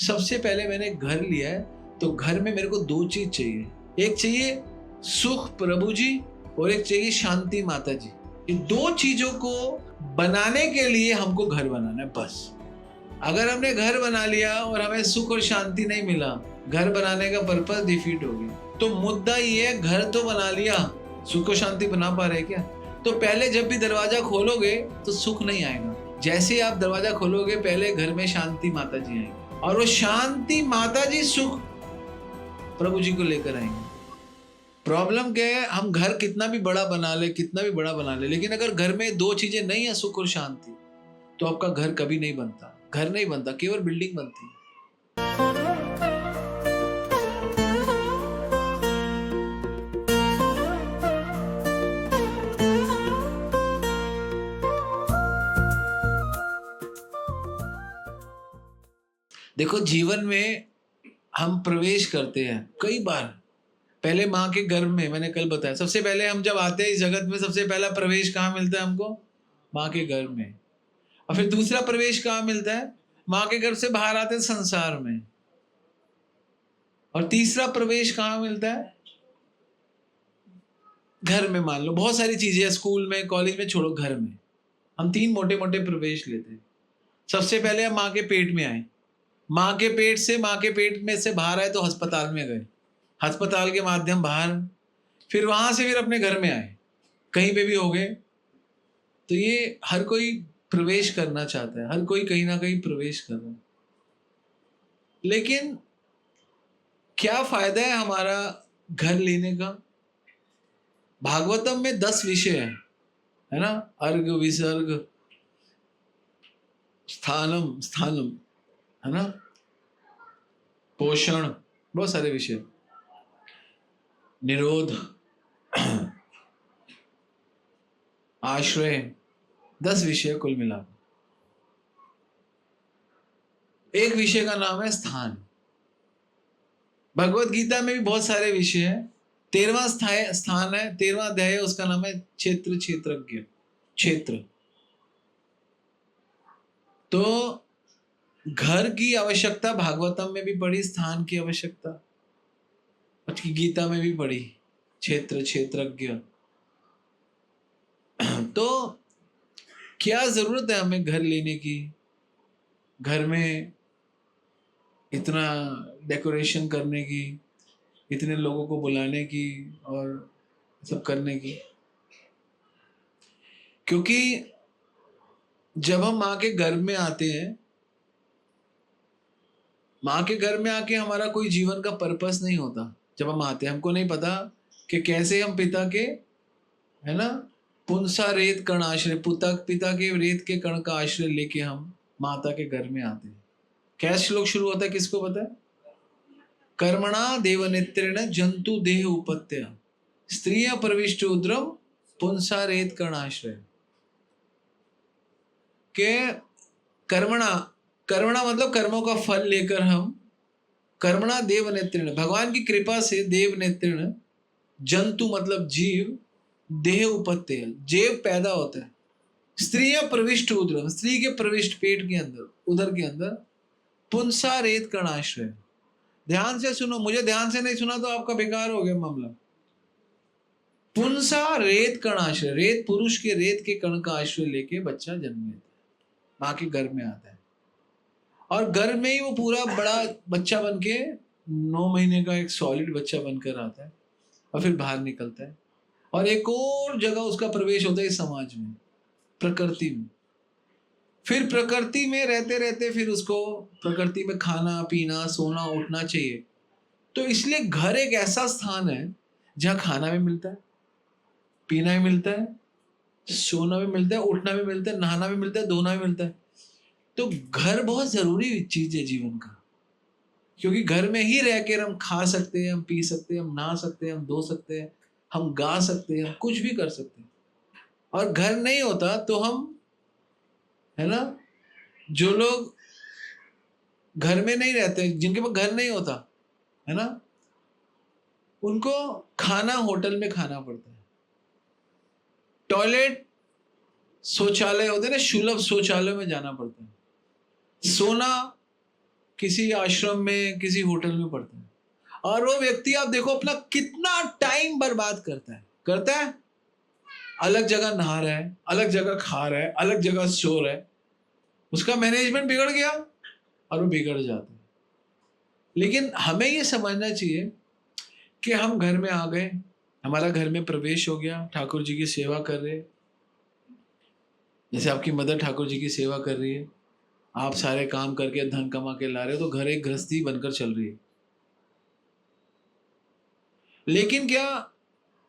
सबसे पहले मैंने एक घर लिया है, तो घर में मेरे को दो चीज चाहिए। एक चाहिए सुख प्रभु जी और एक चाहिए शांति माता जी। ये दो चीजों को बनाने के लिए हमको घर बनाना है बस। अगर हमने घर बना लिया और हमें सुख और शांति नहीं मिला, घर बनाने का पर्पस डिफीट हो गया। तो मुद्दा ये है, घर तो बना लिया, सुख और शांति बना पा रहे क्या? तो पहले जब भी दरवाजा खोलोगे तो सुख नहीं आएगा। जैसे ही आप दरवाजा खोलोगे पहले घर में शांति माता जी आएंगे और वो शांति माता जी सुख प्रभु जी को लेकर आएंगे। प्रॉब्लम क्या है, हम घर कितना भी बड़ा बना ले, लेकिन अगर घर में दो चीजें नहीं है, सुख और शांति, तो आपका घर कभी नहीं बनता। घर नहीं बनता, केवल बिल्डिंग बनती है। देखो, जीवन में हम प्रवेश करते हैं कई बार। पहले माँ के गर्भ में, मैंने कल बताया, सबसे पहले हम जब आते हैं इस जगत में, सबसे पहला प्रवेश कहाँ मिलता है हमको? माँ के गर्भ में। और फिर दूसरा प्रवेश कहाँ मिलता है? माँ के गर्भ से बाहर आते हैं संसार में। और तीसरा प्रवेश कहाँ मिलता है? घर में। मान लो बहुत सारी चीजें, स्कूल में, कॉलेज में छोड़ो, घर में हम तीन मोटे मोटे प्रवेश लेते हैं। सबसे पहले हम माँ के पेट में आए, माँ के पेट में से बाहर आए तो अस्पताल में गए, अस्पताल के माध्यम बाहर, फिर वहां से फिर अपने घर में आए, कहीं पे भी हो गए। तो ये हर कोई प्रवेश करना चाहता है, हर कोई कहीं ना कहीं प्रवेश कर रहा है। लेकिन क्या फायदा है हमारा घर लेने का? भागवतम में 10 विषय है ना? अर्घ, विसर्ग, स्थानम है ना, पोषण, बहुत सारे विषय, निरोध, आश्रय, 10 विषय कुल मिला। एक विषय का नाम है स्थान। भगवत गीता में भी बहुत सारे विषय हैं। 13वां स्थान है, 13वां अध्याय है, उसका नाम है क्षेत्र, क्षेत्रज्ञ, क्षेत्र। तो घर की आवश्यकता भागवतम में भी पड़ी, स्थान की आवश्यकता गीता में भी पड़ी, क्षेत्र, क्षेत्रज्ञ। तो क्या जरूरत है हमें घर लेने की? घर में इतना डेकोरेशन करने की, इतने लोगों को बुलाने की और सब करने की? क्योंकि जब हम माँ के गर्भ में आते हैं, माँ के घर में आके हमारा कोई जीवन का पर्पस नहीं होता। जब हम आते हैं हमको नहीं पता कि कैसे हम पिता के, है ना, पुंसा रेत कण आश्रय, पिता के रेत के कण का आश्रय लेके हम माता के घर में आते हैं। क्या श्लोक शुरू होता है, किसको पता है? कर्मणा देवनेत्रेण जंतु देह उपत्य स्त्रिय प्रविष्ट उद्रम पुंसा रेत कण आश्रय। के कर्मणा मतलब कर्मों का फल लेकर हम, कर्मणा देव नेत्रेण, भगवान की कृपा से, देव नेत्रेण, जंतु मतलब जीव, देह उपत्य, जीव पैदा होता है, स्त्रिय प्रविष्ट उदरम, स्त्री के प्रविष्ट पेट के अंदर, उदर के अंदर, पुंसा रेत कण आश्रय। ध्यान से सुनो, मुझे ध्यान से नहीं सुना तो आपका बेकार हो गया मामला। पुंसा रेत कण आश्रय, रेत पुरुष के रेत के कण का आश्रय लेके बच्चा जन्म लेता है, माँ के गर्भ में आता है। और गर्भ में ही वो पूरा बड़ा बच्चा बन के 9 महीने का एक सॉलिड बच्चा बनकर आता है और फिर बाहर निकलता है और एक और जगह उसका प्रवेश होता है इस समाज में, प्रकृति में। फिर प्रकृति में रहते रहते फिर उसको प्रकृति में खाना पीना सोना उठना चाहिए। तो इसलिए घर एक ऐसा स्थान है जहाँ खाना भी मिलता है, पीना भी मिलता है, सोना भी मिलता है, उठना भी मिलता है, नहाना भी मिलता है, धोना भी मिलता है। तो घर बहुत जरूरी चीज है जीवन का, क्योंकि घर में ही रह कर हम खा सकते हैं, हम पी सकते हैं, हम नहा सकते हैं, हम धो सकते हैं, हम गा सकते हैं, हम कुछ भी कर सकते हैं। और घर नहीं होता तो हम, है ना, जो लोग घर में नहीं रहते, जिनके पास घर नहीं होता, है ना, उनको खाना होटल में खाना पड़ता है। टॉयलेट, शौचालय होते हैं ना, सुलभ शौचालय में जाना पड़ता है। सोना किसी आश्रम में, किसी होटल में पढ़ता है, और वो व्यक्ति आप देखो अपना कितना टाइम बर्बाद करता है, अलग जगह नहा रहा है, अलग जगह खा रहा है, अलग जगह सो रहा है, उसका मैनेजमेंट बिगड़ गया और वो बिगड़ जाता है। लेकिन हमें ये समझना चाहिए कि हम घर में आ गए, हमारा घर में प्रवेश हो गया, ठाकुर जी की सेवा कर रहे, जैसे आपकी मदर ठाकुर जी की सेवा कर रही है, आप सारे काम करके धन कमा के ला रहे हो, तो घर एक गृहस्थी बनकर चल रही है। लेकिन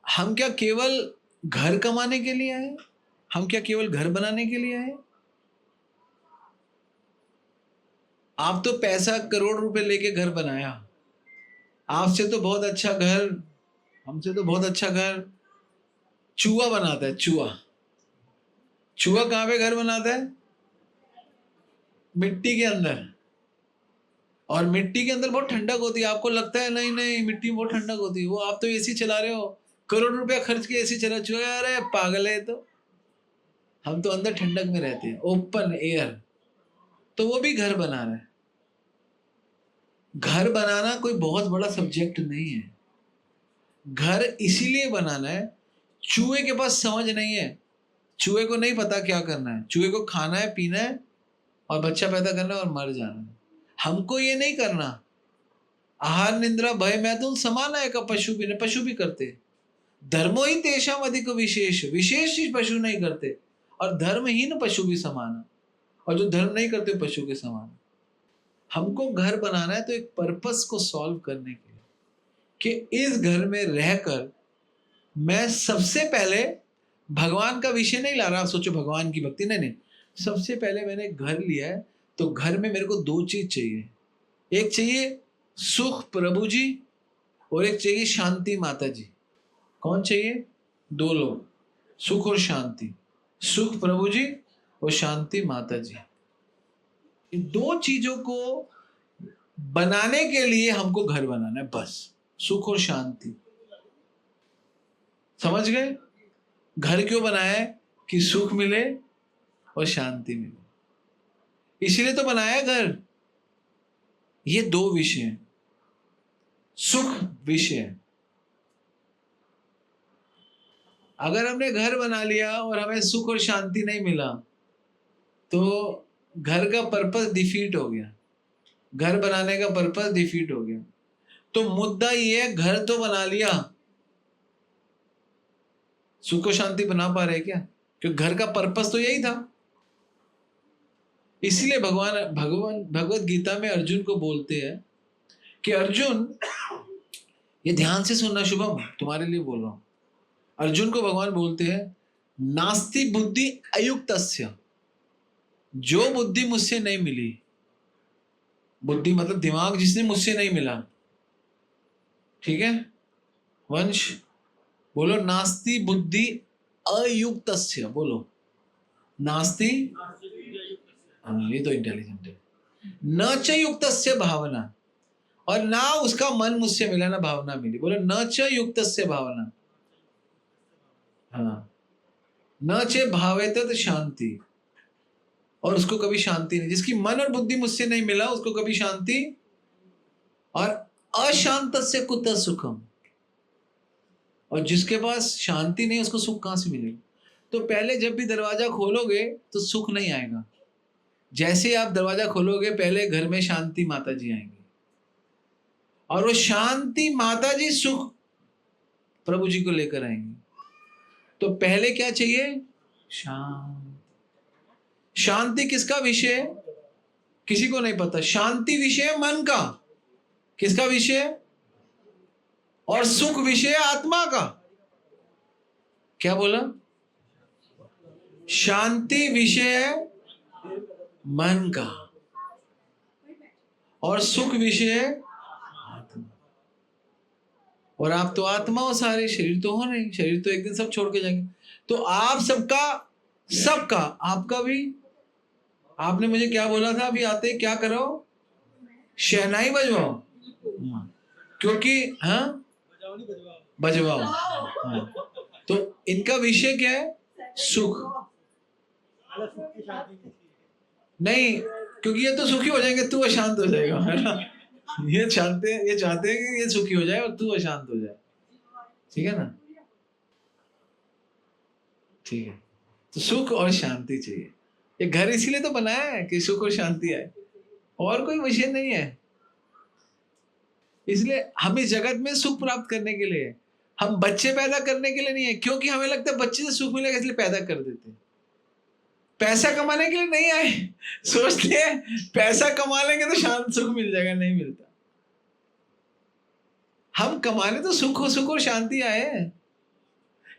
हम क्या केवल घर कमाने के लिए आए? हम क्या केवल घर बनाने के लिए आए? आप तो पैसा करोड़ रुपए लेके घर बनाया, आपसे तो बहुत अच्छा घर, हमसे तो बहुत अच्छा घर चूहा बनाता है। चूहा कहां पे घर बनाता है? मिट्टी के अंदर। और मिट्टी के अंदर बहुत ठंडक होती है। आपको लगता है नहीं नहीं मिट्टी में बहुत ठंडक होती है, वो आप तो एसी चला रहे हो, करोड़ रुपया खर्च के एसी चला, चूहा अरे पागल है। तो हम तो अंदर ठंडक में रहते हैं, ओपन एयर। तो वो भी घर बना रहा है। घर बनाना कोई बहुत बड़ा सब्जेक्ट नहीं है। घर इसीलिए बनाना है, चूहे के पास समझ नहीं है, चूहे को नहीं पता क्या करना है, चूहे को खाना है, पीना है और बच्चा पैदा करना है और मर जाना है। हमको ये नहीं करना। आहार निंद्रा भय मैथुन समान है का पशु भी करते। धर्मो ही तेषाम अधिक विशेष, विशेष चीज पशु नहीं करते, और धर्महीन पशु भी समान है, और जो धर्म नहीं करते पशु के समान। हमको घर बनाना है तो एक पर्पस को सॉल्व करने के लिए, कि इस घर में रहकर मैं सबसे पहले भगवान का विषय नहीं ला रहा। आप सोचो भगवान की भक्ति, नहीं, सबसे पहले मैंने घर लिया है तो घर में मेरे को दो चीज चाहिए। एक चाहिए सुख प्रभु जी, और एक चाहिए शांति माता जी। कौन चाहिए? दो लोग, सुख और शांति। सुख प्रभु जी और शांति माता जी। इन दो चीजों को बनाने के लिए हमको घर बनाना है, बस। सुख और शांति, समझ गए? घर क्यों बनाया है? कि सुख मिले और शांति मिले, इसीलिए तो बनाया घर। ये दो विषय हैं, सुख विषय। अगर हमने घर बना लिया और हमें सुख और शांति नहीं मिला तो घर का पर्पस डिफीट हो गया, घर बनाने का पर्पस डिफीट हो गया। तो मुद्दा ये है, घर तो बना लिया, सुख और शांति बना पा रहे क्या? क्योंकि घर का पर्पस तो यही था। इसीलिए भगवत गीता में अर्जुन को बोलते हैं कि अर्जुन, ये ध्यान से सुनना शुभम, तुम्हारे लिए बोल रहा हूं। अर्जुन को भगवान बोलते हैं, नास्ति बुद्धि अयुक्तस्य, जो बुद्धि मुझसे नहीं मिली, बुद्धि मतलब दिमाग जिसने मुझसे नहीं मिला, ठीक है वंश, बोलो नास्ति बुद्धि अयुक्तस्य, बोलो नास्ति, ये तो इंटेलिजेंट है। न च युक्तस्य भावना, और ना उसका मन मुझसे मिला ना भावना मिली, बोलो न च युक्तस्य भावना, हाँ, न चे भावेत शांति, और उसको कभी शांति नहीं। जिसकी मन और बुद्धि मुझसे नहीं मिला उसको कभी शांति, और अशांत से कुत सुखम, और जिसके पास शांति नहीं उसको सुख कहां से मिलेगा? तो पहले जब भी दरवाजा खोलोगे तो सुख नहीं आएगा। जैसे आप दरवाजा खोलोगे पहले घर में शांति माता जी आएंगी, और वो शांति माता जी सुख प्रभु जी को लेकर आएंगी। तो पहले क्या चाहिए? शांति किसका विषय है? किसी को नहीं पता। शांति विषय है मन का। किसका विषय? और सुख विषय आत्मा का। क्या बोला? शांति विषय है मन का, और सुख विषय है आत्मा। और आप तो आत्मा हो सारे, शरीर तो हो नहीं, शरीर तो एक दिन सब छोड़ के जाएंगे। तो आप सबका आपका भी, आपने मुझे क्या बोला था अभी आते, क्या करो? शहनाई बजवाओ, क्योंकि हाँ बजवाओ, हाँ। तो इनका विषय क्या है? सुख। नहीं, क्योंकि ये तो सुखी हो जाएंगे, तू अशांत हो जाएगा, है ना। ये चाहते हैं कि ये सुखी हो जाए और तू अशांत हो जाए, ठीक है ना। ठीक है, तो सुख और शांति चाहिए। ये घर इसीलिए तो बनाया है कि सुख और शांति आए, और कोई विषय नहीं है। इसलिए हम इस जगत में सुख प्राप्त करने के लिए, हम बच्चे पैदा करने के लिए नहीं है, क्योंकि हमें लगता है बच्चे से सुख मिलेगा इसलिए पैदा कर देते हैं। पैसा कमाने के लिए नहीं आए। सोचते हैं पैसा कमा लेंगे तो शांत सुख मिल जाएगा, नहीं मिलता। हम कमाने तो सुख और शांति आए हैं,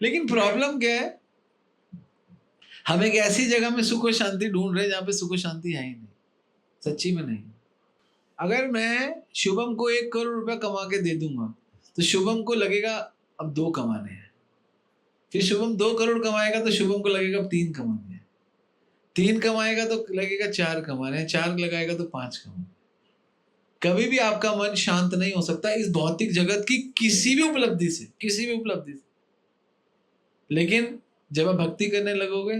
लेकिन प्रॉब्लम क्या है, हम एक ऐसी जगह में सुख और शांति ढूंढ रहे हैं जहां पे सुख और शांति है ही नहीं, सच्ची में नहीं। अगर मैं शुभम को 1 करोड़ रुपया कमा के दे दूंगा तो शुभम को लगेगा अब 2 कमाने हैं, फिर शुभम 2 करोड़ कमाएगा तो शुभम को लगेगा अब 3 कमाने हैं, 3 कमाएगा तो लगेगा 4 कमाने हैं, 4 लगाएगा तो 5 कमाने। कभी भी आपका मन शांत नहीं हो सकता इस भौतिक जगत की किसी भी उपलब्धि से, किसी भी उपलब्धि से। लेकिन जब आप भक्ति करने लगोगे,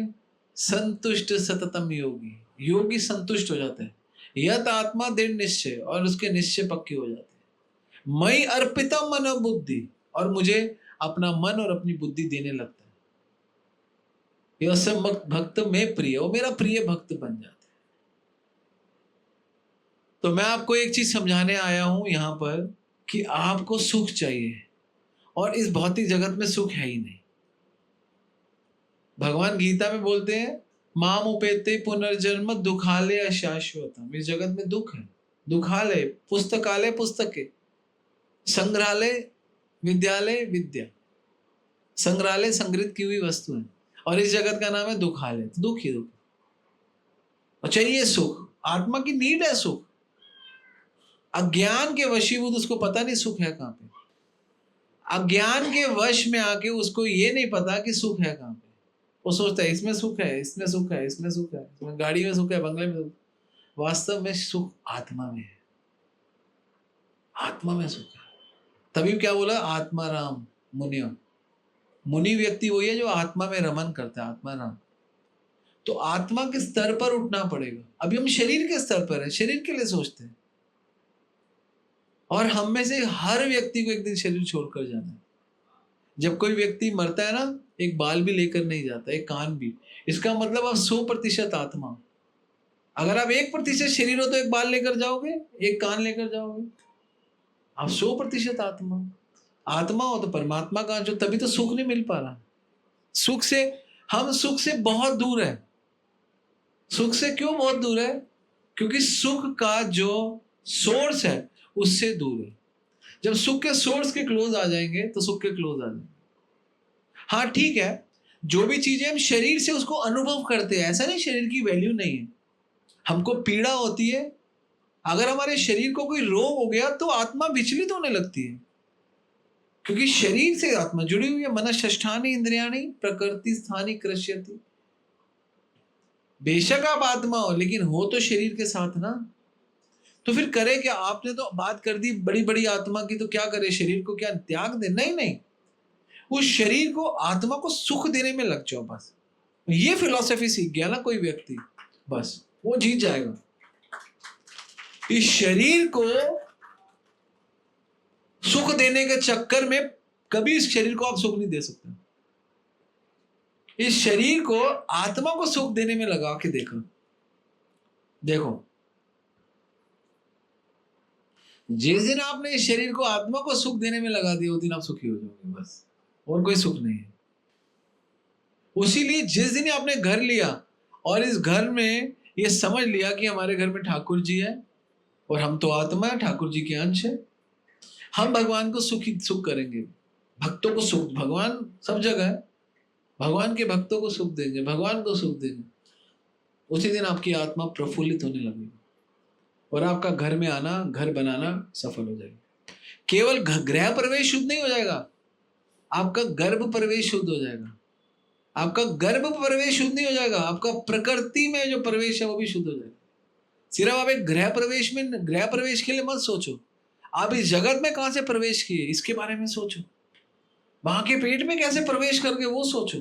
संतुष्ट सततम योगी, योगी संतुष्ट हो जाते हैं। यत आत्मा दृढ़ निश्चय, और उसके निश्चय पक्के हो जाते हैं। मई अर्पिता मन बुद्धि, और मुझे अपना मन और अपनी बुद्धि देने लगता है। यह सब भक्त में प्रिय, वो मेरा प्रिय भक्त बन जाता है। तो मैं आपको एक चीज समझाने आया हूं यहां पर कि आपको सुख चाहिए, और इस भौतिक जगत में सुख है ही नहीं। भगवान गीता में बोलते हैं, माम उपेते पुनर्जन्म दुखालय अशाश्वतम। इस जगत में दुख है, दुखालय, पुस्तकालय पुस्तकें, संग्रहालय विद्यालय विद्या, संग्रहालय संग्रहित की हुई वस्तु है, और इस जगत का नाम है दुखालय। तो दुख ही दुख, और चाहिए सुख, आत्मा की नीड है सुख। अज्ञान के वशीभूत उसको पता नहीं सुख है कहां पे। अज्ञान के वश में आके उसको ये नहीं पता कि सुख है कहां पे। वो सोचता है इसमें सुख है, इसमें सुख है, इसमें सुख है, इसमें गाड़ी में सुख है, बंगले में सुख। वास्तव में सुख आत्मा में है, आत्मा में सुख है। तभी क्या बोला, आत्मा राम मुनियो। मुनि व्यक्ति वही है जो आत्मा में रमन करता है, आत्मा राम। तो आत्मा के स्तर पर उठना पड़ेगा। अभी हम शरीर के स्तर पर है, शरीर के लिए सोचते हैं, और हम में से हर व्यक्ति को एक दिन शरीर छोड़कर जाना है। जब कोई व्यक्ति मरता है ना, एक बाल भी लेकर नहीं जाता, एक कान भी। इसका मतलब आप 100% आत्मा। अगर आप 1% शरीर हो तो एक बाल लेकर जाओगे, एक कान लेकर जाओगे। आप 100% आत्मा। आत्मा हो तो परमात्मा का जो, तभी तो सुख नहीं मिल पा रहा। सुख से, हम सुख से बहुत दूर है। सुख से क्यों बहुत दूर है? क्योंकि सुख का जो सोर्स है उससे दूर है। जब सुख के सोर्स के क्लोज आ जाएंगे तो सुख के क्लोज आ जाएंगे। हाँ ठीक है, जो भी चीजें हम शरीर से उसको अनुभव करते हैं, ऐसा नहीं शरीर की वैल्यू नहीं है। हमको पीड़ा होती है, अगर हमारे शरीर को कोई रोग हो गया तो आत्मा विचलित होने लगती है, क्योंकि शरीर से आत्मा जुड़ी हुई है। मनश्ष्ठानि इंद्रियाणि प्रकृति स्थानि कृष्यति। बेशक आप आत्मा हो, लेकिन हो तो शरीर के साथ ना। तो फिर करे क्या? आपने तो बात कर दी बड़ी बड़ी आत्मा की, तो क्या करे? शरीर को क्या त्याग दे? नहीं नहीं, उस शरीर को, आत्मा को सुख देने में लग जाओ बस। ये फिलॉसफी सीख गया ना कोई व्यक्ति, बस वो जीत जाएगा। इस शरीर को सुख देने के चक्कर में कभी इस शरीर को आप सुख नहीं दे सकते। इस शरीर को आत्मा को सुख देने में लगा के देखो, देखो जिस दिन आपने इस शरीर को आत्मा को सुख देने में लगा दिया, उस दिन आप सुखी हो जाओगे, बस। और कोई सुख नहीं है। उसीलिए जिस दिन आपने घर लिया और इस घर में ये समझ लिया कि हमारे घर में ठाकुर जी है और हम तो आत्मा है, ठाकुर जी के अंश है, हम भगवान को सुख करेंगे, भक्तों को सुख। भगवान सब जगह है, भगवान के भक्तों को सुख देंगे, भगवान को सुख देंगे। उसी दिन आपकी आत्मा प्रफुल्लित होने लगेगी और आपका घर में आना, घर बनाना सफल हो जाएगा। केवल गृह प्रवेश शुद्ध नहीं हो जाएगा, आपका गर्भ प्रवेश शुद्ध हो जाएगा। आपका गर्भ प्रवेश शुद्ध नहीं हो जाएगा, आपका प्रकृति में जो प्रवेश है वो भी शुद्ध हो जाएगा। सिर्फ आप एक गृह प्रवेश के लिए मत सोचो, आप इस जगत में कहां से प्रवेश किए इसके बारे में सोचो। मां के पेट में कैसे प्रवेश करके वो सोचो।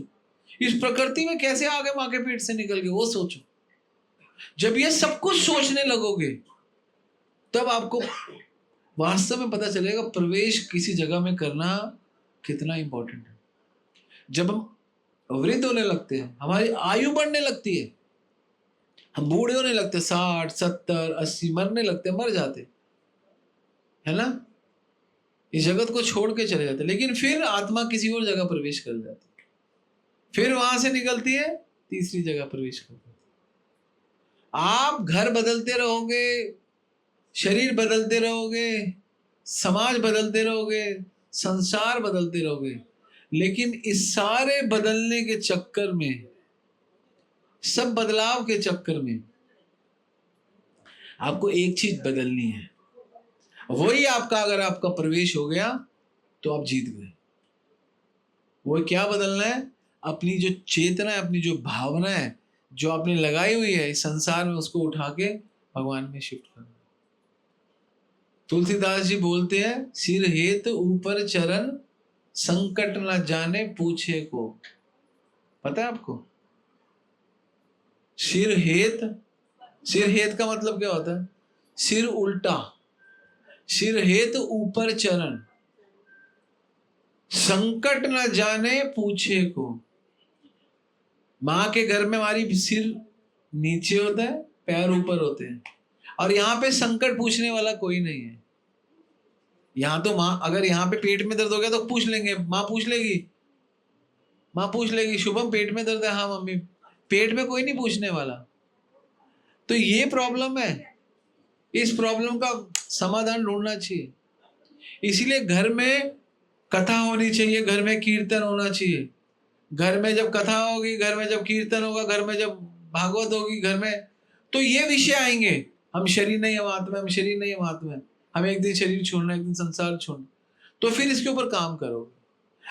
इस प्रकृति में कैसे आ गए मां के पेट से निकल के वो सोचो। जब ये सब कुछ सोचने लगोगे तब आपको वास्तव में पता चलेगा प्रवेश किसी जगह में करना कितना इंपॉर्टेंट है। जब हम वृद्ध होने लगते हैं, हमारी आयु बढ़ने लगती है, हम बूढ़े होने लगते हैं, 60, 70, 80 मरने लगते हैं, मर जाते है ना, इस जगत को छोड़ के चले जाते, लेकिन फिर आत्मा किसी और जगह प्रवेश कर जाती है, फिर वहां से निकलती है, तीसरी जगह प्रवेश कर जाती है। आप घर बदलते रहोगे, शरीर बदलते रहोगे, समाज बदलते रहोगे, संसार बदलते रहोगे, लेकिन इस सारे बदलने के चक्कर में, सब बदलाव के चक्कर में आपको एक चीज बदलनी है। वही आपका, अगर आपका प्रवेश हो गया तो आप जीत गए। वो क्या बदलना है? अपनी जो चेतना है, अपनी जो भावना है, जो आपने लगाई हुई है इस संसार में, उसको उठा के भगवान में शिफ्ट करना। तुलसीदास जी बोलते हैं, सिर हेत ऊपर चरण, संकट न जाने पूछे को। पता है आपको सिर हेत का मतलब क्या होता है? सिर उल्टा, सिर हेत ऊपर चरण, संकट न जाने पूछे को। मां के घर में हमारी सिर नीचे होता है, पैर ऊपर होते हैं, और यहाँ पे संकट पूछने वाला कोई नहीं है। यहाँ तो माँ, अगर यहाँ पे पेट में दर्द हो गया तो पूछ लेंगे, माँ पूछ लेगी शुभम पेट में दर्द है, हाँ मम्मी। पेट में कोई नहीं पूछने वाला। तो ये प्रॉब्लम है, इस प्रॉब्लम का समाधान ढूंढना चाहिए। इसीलिए घर में कथा होनी चाहिए, घर में कीर्तन होना चाहिए। घर में जब कथा होगी, घर में जब कीर्तन होगा, घर में जब भागवत होगी, घर में, तो ये विषय आएंगे, हम शरीर नहीं हम आत्मा, हम शरीर नहीं हम आत्मा, हमें एक दिन शरीर छोड़ना, एक दिन संसार छोड़ना। तो फिर इसके ऊपर काम करोगे।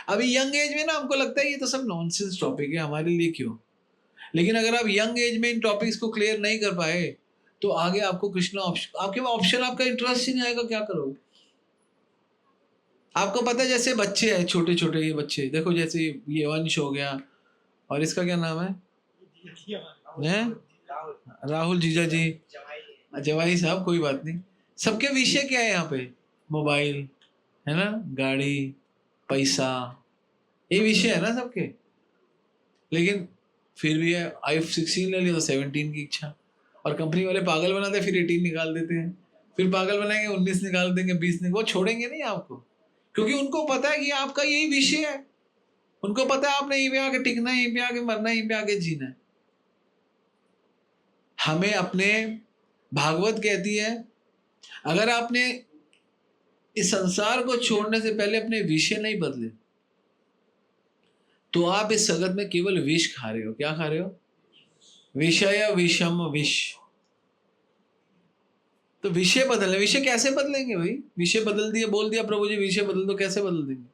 अभी यंग एज में ना हमको लगता है ये तो सब नॉनसेंस टॉपिक है, हमारे लिए क्यों। लेकिन अगर आप यंग एज में इन टॉपिक्स को क्लियर नहीं कर पाए तो आगे आपको कृष्णा आपके ऑप्शन, आपका इंटरेस्ट ही नहीं आएगा, क्या करोगे। आपको पता है, जैसे बच्चे हैं छोटे छोटे, ये बच्चे देखो, जैसे ये वंश हो गया, और इसका क्या नाम है, राहुल जीजा जी, जवाई साहब, कोई बात नहीं। सबके विषय क्या है यहाँ पे? मोबाइल है ना, गाड़ी, पैसा, ये विषय है ना सबके। लेकिन फिर भी है, i16 ले लिया तो 17 की इच्छा, और कंपनी वाले पागल बनाते हैं, फिर 18 निकाल देते हैं, फिर पागल बनाएंगे 19 निकाल देंगे, 20 निकाल, वो छोड़ेंगे नहीं आपको, क्योंकि उनको पता है कि आपका यही विषय है। उनको पता है आपने यहीं पे आके टिकना है, यहीं पे आके मरना है, यहीं पे आके जीना है। हमें अपने, भागवत कहती है, अगर आपने इस संसार को छोड़ने से पहले अपने विषय नहीं बदले तो आप इस जगत में केवल विष खा रहे हो। क्या खा रहे हो? विषय विषम विष। तो विषय बदलने, विषय कैसे बदलेंगे भाई? विषय बदल दिया, बोल दिया प्रभु जी विषय बदल दो, कैसे बदल देंगे?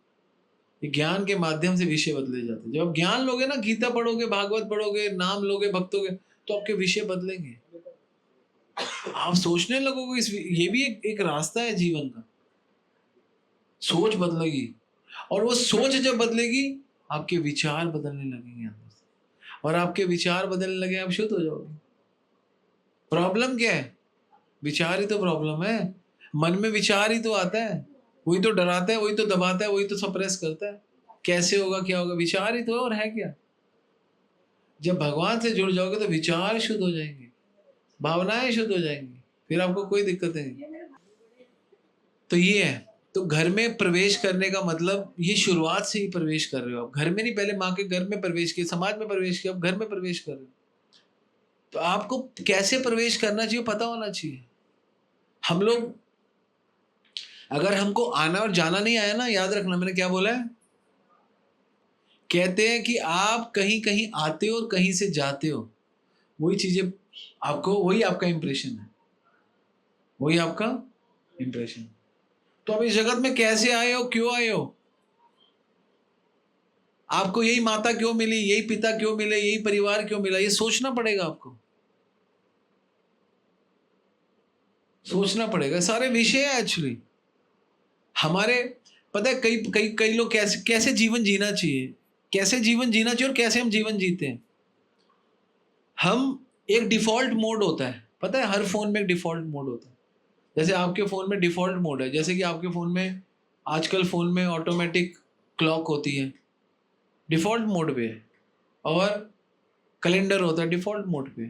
ये ज्ञान के माध्यम से विषय बदले जाते हैं। जब आप ज्ञान लोगे ना, गीता पढ़ोगे, भागवत पढ़ोगे, नाम लोगे, भक्तोगे, तो आपके विषय बदलेंगे। आप सोचने लगोगे, ये भी एक रास्ता है जीवन का। सोच बदलेगी, और वो सोच जब बदलेगी आपके विचार बदलने लगेंगे अंदर से, और आपके विचार बदलने लगे, आप शुद्ध हो जाओगे। प्रॉब्लम क्या है? विचार ही तो प्रॉब्लम है। मन में विचार ही तो आता है, वही तो डराता है, वही तो दबाता है, वही तो सप्रेस करता है। कैसे होगा, क्या होगा? विचार ही तो है, और है क्या। जब भगवान से जुड़ जाओगे तो विचार शुद्ध हो जाएंगे, भावनाएं शुद्ध हो जाएंगी, फिर आपको कोई दिक्कत नहीं। तो ये है, तो घर में प्रवेश करने का मतलब, ये शुरुआत से ही प्रवेश कर रहे हो आप। घर में नहीं, पहले माँ के घर में प्रवेश किया, समाज में प्रवेश किया, अब घर में प्रवेश कर रहे हो। तो आपको कैसे प्रवेश करना चाहिए पता होना चाहिए। हम लोग, अगर हमको आना और जाना नहीं आया ना, याद रखना मैंने क्या बोला है। कहते हैं कि आप कहीं कहीं आते हो और कहीं से जाते हो, वही चीजें आपको, वही आपका इंप्रेशन है, वही आपका इंप्रेशन। तो आप इस जगत में कैसे आए हो, क्यों आए हो? आपको यही माता क्यों मिली, यही पिता क्यों मिले, यही परिवार क्यों मिला, ये सोचना पड़ेगा आपको, सोचना पड़ेगा। सारे विषय है एक्चुअली हमारे। पता है कई कई कई लोग कैसे कैसे जीवन जीना चाहिए, कैसे जीवन जीना चाहिए और कैसे हम जीवन जीते हैं। हम एक डिफॉल्ट मोड होता है, पता है हर फोन में एक डिफॉल्ट मोड होता है। जैसे आपके फोन में डिफॉल्ट मोड है, जैसे कि आपके फोन में आजकल फोन में ऑटोमेटिक क्लॉक होती है, डिफॉल्ट मोड पे है, और कैलेंडर होता है डिफॉल्ट मोड पे,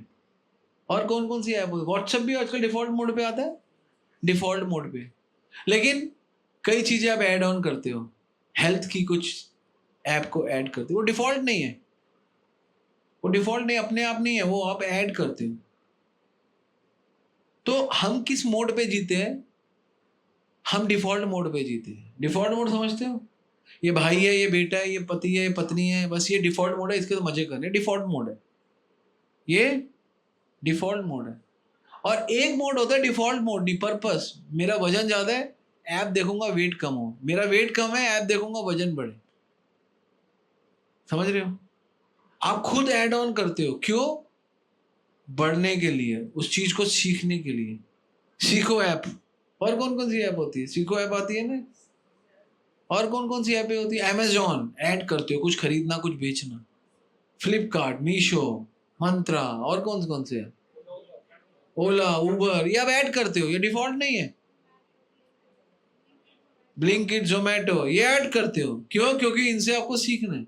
और कौन कौन सी ऐप होती है, व्हाट्सएप भी आजकल डिफॉल्ट मोड पे आता है, डिफॉल्ट मोड पे। लेकिन कई चीजें आप ऐड ऑन करते हो, हेल्थ की कुछ ऐप को ऐड करते हो, वो डिफॉल्ट नहीं है, वो डिफॉल्ट नहीं, अपने आप नहीं है, वो आप ऐड करते हो। तो हम किस मोड पे जीते हैं? हम डिफॉल्ट मोड पे जीते हैं। डिफॉल्ट मोड समझते हो? ये भाई है, ये बेटा है, ये पति है, ये पत्नी है, बस ये डिफॉल्ट मोड है, इसके तो मजे करने, डिफॉल्ट मोड है ये, डिफॉल्ट मोड है। और एक मोड होता है डिफॉल्ट मोड दी पर्पस, मेरा वजन ज्यादा है, ऐप देखूंगा वेट कम हो, मेरा वेट कम है, ऐप देखूंगा वजन बढ़े। समझ रहे हो? आप खुद ऐड ऑन करते हो, क्यों? बढ़ने के लिए, उस चीज को सीखने के लिए। सीखो ऐप। और कौन कौन सी ऐप होती है? सीखो ऐप आती है ना। और कौन कौन सी ऐपें होती है? अमेजॉन, ऐड करते हो, कुछ खरीदना कुछ बेचना। फ्लिपकार्ट, मीशो, मंत्रा, और कौन से है? ओला, उबर, ये आप ऐड करते हो, ये डिफॉल्ट नहीं है। ब्लिंकिट, जोमेटो, ये ऐड करते हो, क्यों? क्योंकि इनसे आपको सीखना है।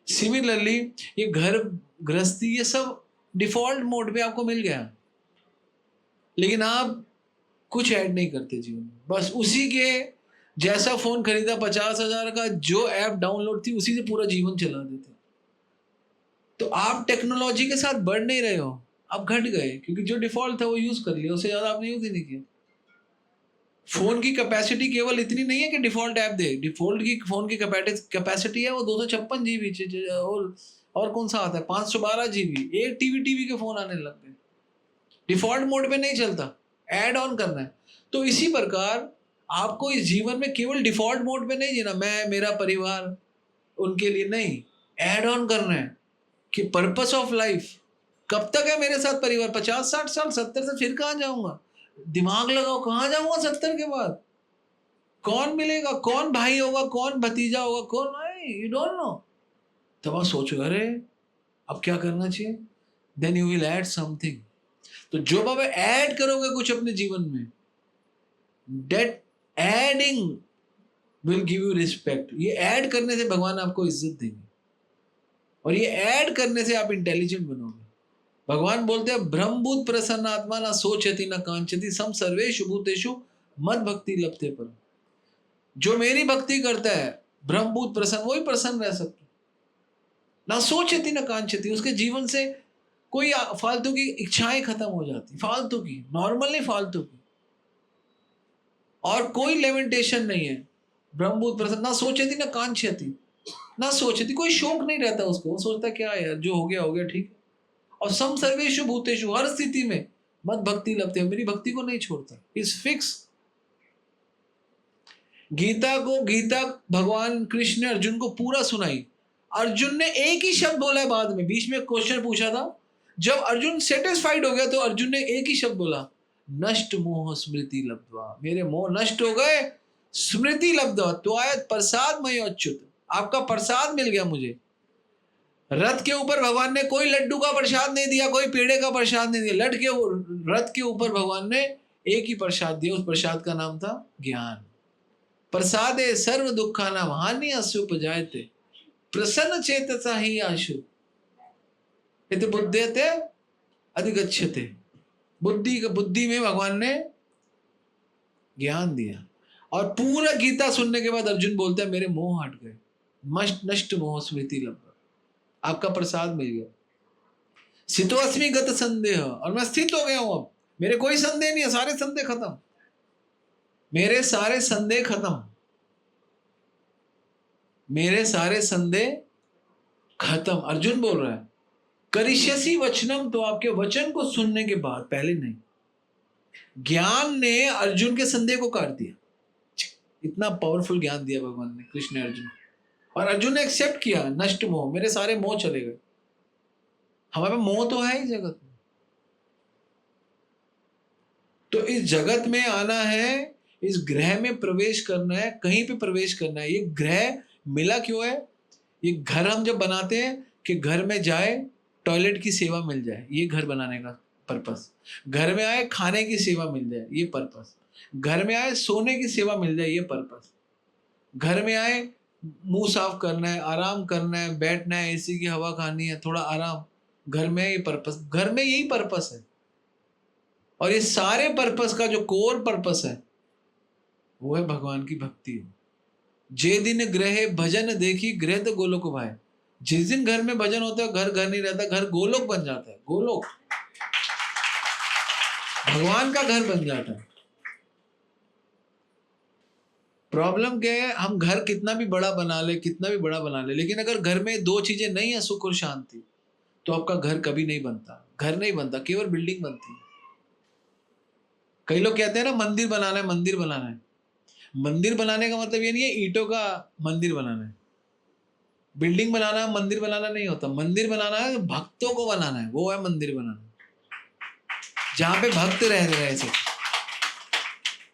सिमिलरली ये घर गृहस्थी, ये सब डिफॉल्ट मोड पे आपको मिल गया, लेकिन आप कुछ ऐड नहीं करते जीवन में, बस उसी के जैसा फोन खरीदा 50,000 का, जो ऐप डाउनलोड थी उसी से पूरा जीवन चला देते। तो आप टेक्नोलॉजी के साथ बढ़ नहीं रहे हो, आप घट गए, क्योंकि जो डिफॉल्ट था वो यूज कर लिया, उससे ज्यादा आपने यूज ही नहीं किया। फोन की कैपेसिटी केवल इतनी नहीं है कि डिफॉल्ट ऐप दे, डिफॉल्ट की फोन की कैपेसिटी है वो 256 GB, और कौन सा आता है 512 GB, एक टीवी के फोन आने लग गए। डिफॉल्ट मोड पे नहीं चलता, ऐड ऑन करना है। तो इसी प्रकार आपको इस जीवन में केवल डिफॉल्ट मोड पे नहीं जीना, मैं मेरा परिवार उनके लिए नहीं, ऐड ऑन करना है कि पर्पस ऑफ लाइफ कब तक है मेरे साथ परिवार, 50-60 साल, 70 से फिर कहाँ जाऊंगा? दिमाग लगाओ, कहाँ जाऊंगा 70 के बाद? कौन मिलेगा, कौन भाई होगा, कौन भतीजा होगा, कौन नहीं, यू डोंट नो। तब आप सोचो, अरे अब क्या करना चाहिए? Then you will add something. तो जब आप ऐड करोगे कुछ अपने जीवन में, that adding will give you respect. ये ऐड करने से भगवान आपको इज्जत देंगे, और ये ऐड करने से आप इंटेलिजेंट बनोगे। भगवान बोलते हैं ब्रह्मभूत प्रसन्न आत्मा ना सोचती ना कांचती सम सर्वेषु भूतेषु मद भक्ति लभते पर। जो मेरी भक्ति करता है ब्रह्मभूत प्रसन्न, वही प्रसन्न रह सकता। ना सोचती ना कांचती, उसके जीवन से कोई फालतू की इच्छाएं खत्म हो जाती, फालतू की, नॉर्मल नहीं, फालतू की, और कोई लेमेंटेशन नहीं है। ब्रह्मभूत प्रसन्न, ना सोचती ना कांचती, ना सोचती, कोई शौक नहीं रहता उसको, वो सोचता क्या है यार, जो हो गया ठीक है। और सम सर्वेषु भूतेषु, हर स्थिति में मत भक्ति लभते, मेरी भक्ति को नहीं छोड़ता, इज फिक्स। गीता भगवान कृष्ण ने अर्जुन को पूरा सुनाई। अर्जुन ने एक ही शब्द बोला है, बाद में बीच में क्वेश्चन पूछा था, जब अर्जुन सेटिस्फाइड हो गया तो अर्जुन ने एक ही शब्द बोला, नष्ट मोह स्मृति लब्ध्वा, मेरे मोह नष्ट हो गए, स्मृति लब्ध्वा त्वयात् प्रसादमय अच्युत, आपका प्रसाद मिल गया मुझे। रथ के ऊपर भगवान ने कोई लड्डू का प्रसाद नहीं दिया, कोई पेड़े का प्रसाद नहीं दिया, रथ के ऊपर भगवान ने एक ही प्रसाद दिया, उस प्रसाद का नाम था ज्ञान। प्रसादे सर्व दुखानाम हानि असुपजायते प्रसन्न चेतसा ही आशु इति बुद्धेते अधिगच्छते। बुद्धि में भगवान ने ज्ञान दिया। और पूरा गीता सुनने के बाद अर्जुन बोलते हैं मेरे मोह हट गए, नष्ट मोह स्मृति लब्ध, आपका प्रसाद मिल गया। स्थितो अस्मि गत संदेह, और मैं स्थित हो गया हूं, अब मेरे कोई संदेह नहीं है, सारे संदेह खत्म, मेरे सारे संदेह खत्म, मेरे सारे संदेह खत्म। अर्जुन बोल रहा है करिष्यसि वचनम, तो आपके वचन को सुनने के बाद, पहले नहीं। ज्ञान ने अर्जुन के संदेह को काट दिया, इतना पावरफुल ज्ञान दिया भगवान ने, कृष्ण ने अर्जुन को, और अर्जुन ने एक्सेप्ट किया, नष्ट मोह, मेरे सारे मोह चले गए। हमारे मोह तो है ही जगत में, तो इस जगत में आना है, इस ग्रह में प्रवेश करना है, कहीं पे प्रवेश करना है। ये ग्रह मिला क्यों है? ये घर हम जब बनाते हैं कि घर में जाए टॉयलेट की सेवा मिल जाए, ये घर बनाने का पर्पस। घर में आए खाने की सेवा मिल जाए, ये पर्पस। घर में आए सोने की सेवा मिल जाए, ये पर्पस। घर में आए मुंह साफ करना है, आराम करना है, बैठना है, एसी की हवा खानी है, थोड़ा आराम, घर में ये पर्पस, घर में यही पर्पस है। और ये सारे पर्पस का जो कोर पर्पस है वो है भगवान की भक्ति। जे दिन ग्रहे भजन देखी गृह तो गोलोक भाई। जिस दिन घर में भजन होता है, घर घर नहीं रहता, घर गोलोक बन जाता है। गोलोक भगवान का घर बन जाता है। प्रॉब्लम क्या है, हम घर कितना भी बड़ा बना ले, कितना भी बड़ा बना ले, लेकिन अगर घर में दो चीजें नहीं है, सुख और शांति, तो आपका घर कभी नहीं बनता। घर नहीं बनता, केवल बिल्डिंग बनती है। कई लोग कहते हैं ना मंदिर बनाना है, मंदिर बनाना है। मंदिर बनाने का मतलब ये नहीं है ईंटों का मंदिर बनाना है। बिल्डिंग बनाना मंदिर बनाना नहीं होता। मंदिर बनाना है भक्तों को बनाना है, वो है मंदिर बनाना, जहां पे भक्त रह रहे थे।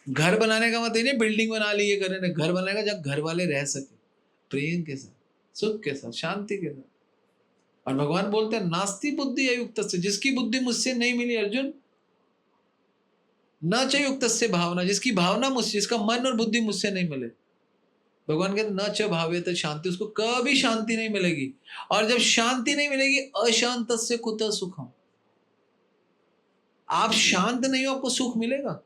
घर बनाने का मतलब नहीं बिल्डिंग बना ली ये करने, घर बनाएगा जब घर वाले रह सके, प्रेम के साथ, सुख के साथ, शांति के साथ। और भगवान बोलते हैं नास्ति बुद्धि अयुक्त से, जिसकी बुद्धि मुझसे नहीं मिली अर्जुन, न च युक्त से भावना, जिसकी भावना मुझसे, जिसका मन और बुद्धि मुझसे नहीं मिले, भगवान कहते न च भाव्यते शांति, उसको कभी शांति नहीं मिलेगी। और जब शांति नहीं मिलेगी, अशांत से कुतः सुखम, आप शांत नहीं हो, आपको सुख मिलेगा।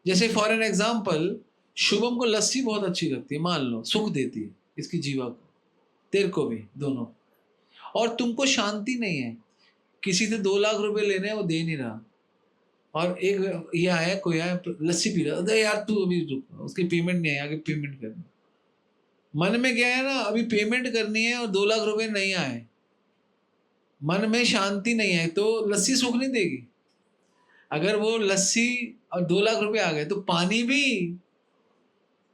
जैसे फॉर एन एग्जाम्पल, शुभम को लस्सी बहुत अच्छी लगती है, मान लो सुख देती है इसकी जीवा को, तेरे को भी, दोनों। और तुमको शांति नहीं है, किसी से 2 लाख रुपए लेने हैं, वो दे नहीं रहा, और एक ये आया, कोई आया लस्सी पी रहा, अरे यार तू अभी रुक, उसकी पेमेंट नहीं है, आगे पेमेंट करनी। मन में क्या है ना, अभी पेमेंट करनी है और 2 लाख रुपए नहीं आए, मन में शांति नहीं है, तो लस्सी सुख नहीं देगी। अगर वो लस्सी और 2 लाख रुपए आ गए, तो पानी भी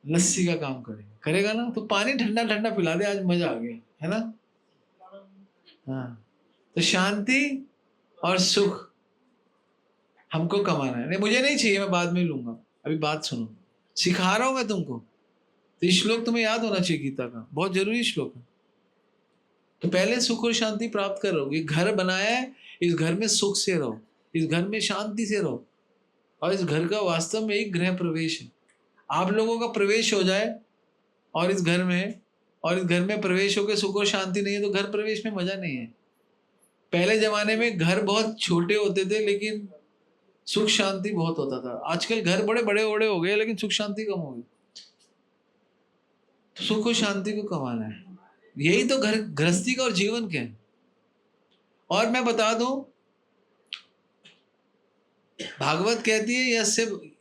लस्सी का काम करेगा ना। तो पानी ठंडा ठंडा पिला दे, आज मजा आ गया, है ना। हाँ, तो शांति और सुख हमको कमाना है। नहीं, मुझे नहीं चाहिए, मैं बाद में लूंगा, अभी बात सुनो, सिखा रहा हूं मैं तुमको। तो श्लोक तुम्हें याद होना चाहिए, गीता का बहुत जरूरी श्लोक है। तो पहले सुख और शांति प्राप्त करोगे। घर बनाया है, इस घर में सुख से रहो, इस घर में शांति से रहो, और इस घर का वास्तव में एक गृह प्रवेश है। आप लोगों का प्रवेश हो जाए और इस घर में, और इस घर में प्रवेश होकर सुख और शांति नहीं है, तो घर प्रवेश में मजा नहीं है। पहले जमाने में घर बहुत छोटे होते थे, लेकिन सुख शांति बहुत होता था। आजकल घर बड़े बड़े ओड़े हो गए, लेकिन सुख शांति कम हो गई। तो सुख और शांति को कमाना है, यही तो घर गृहस्थी का और जीवन के है। और मैं बता दूं, भागवत कहती है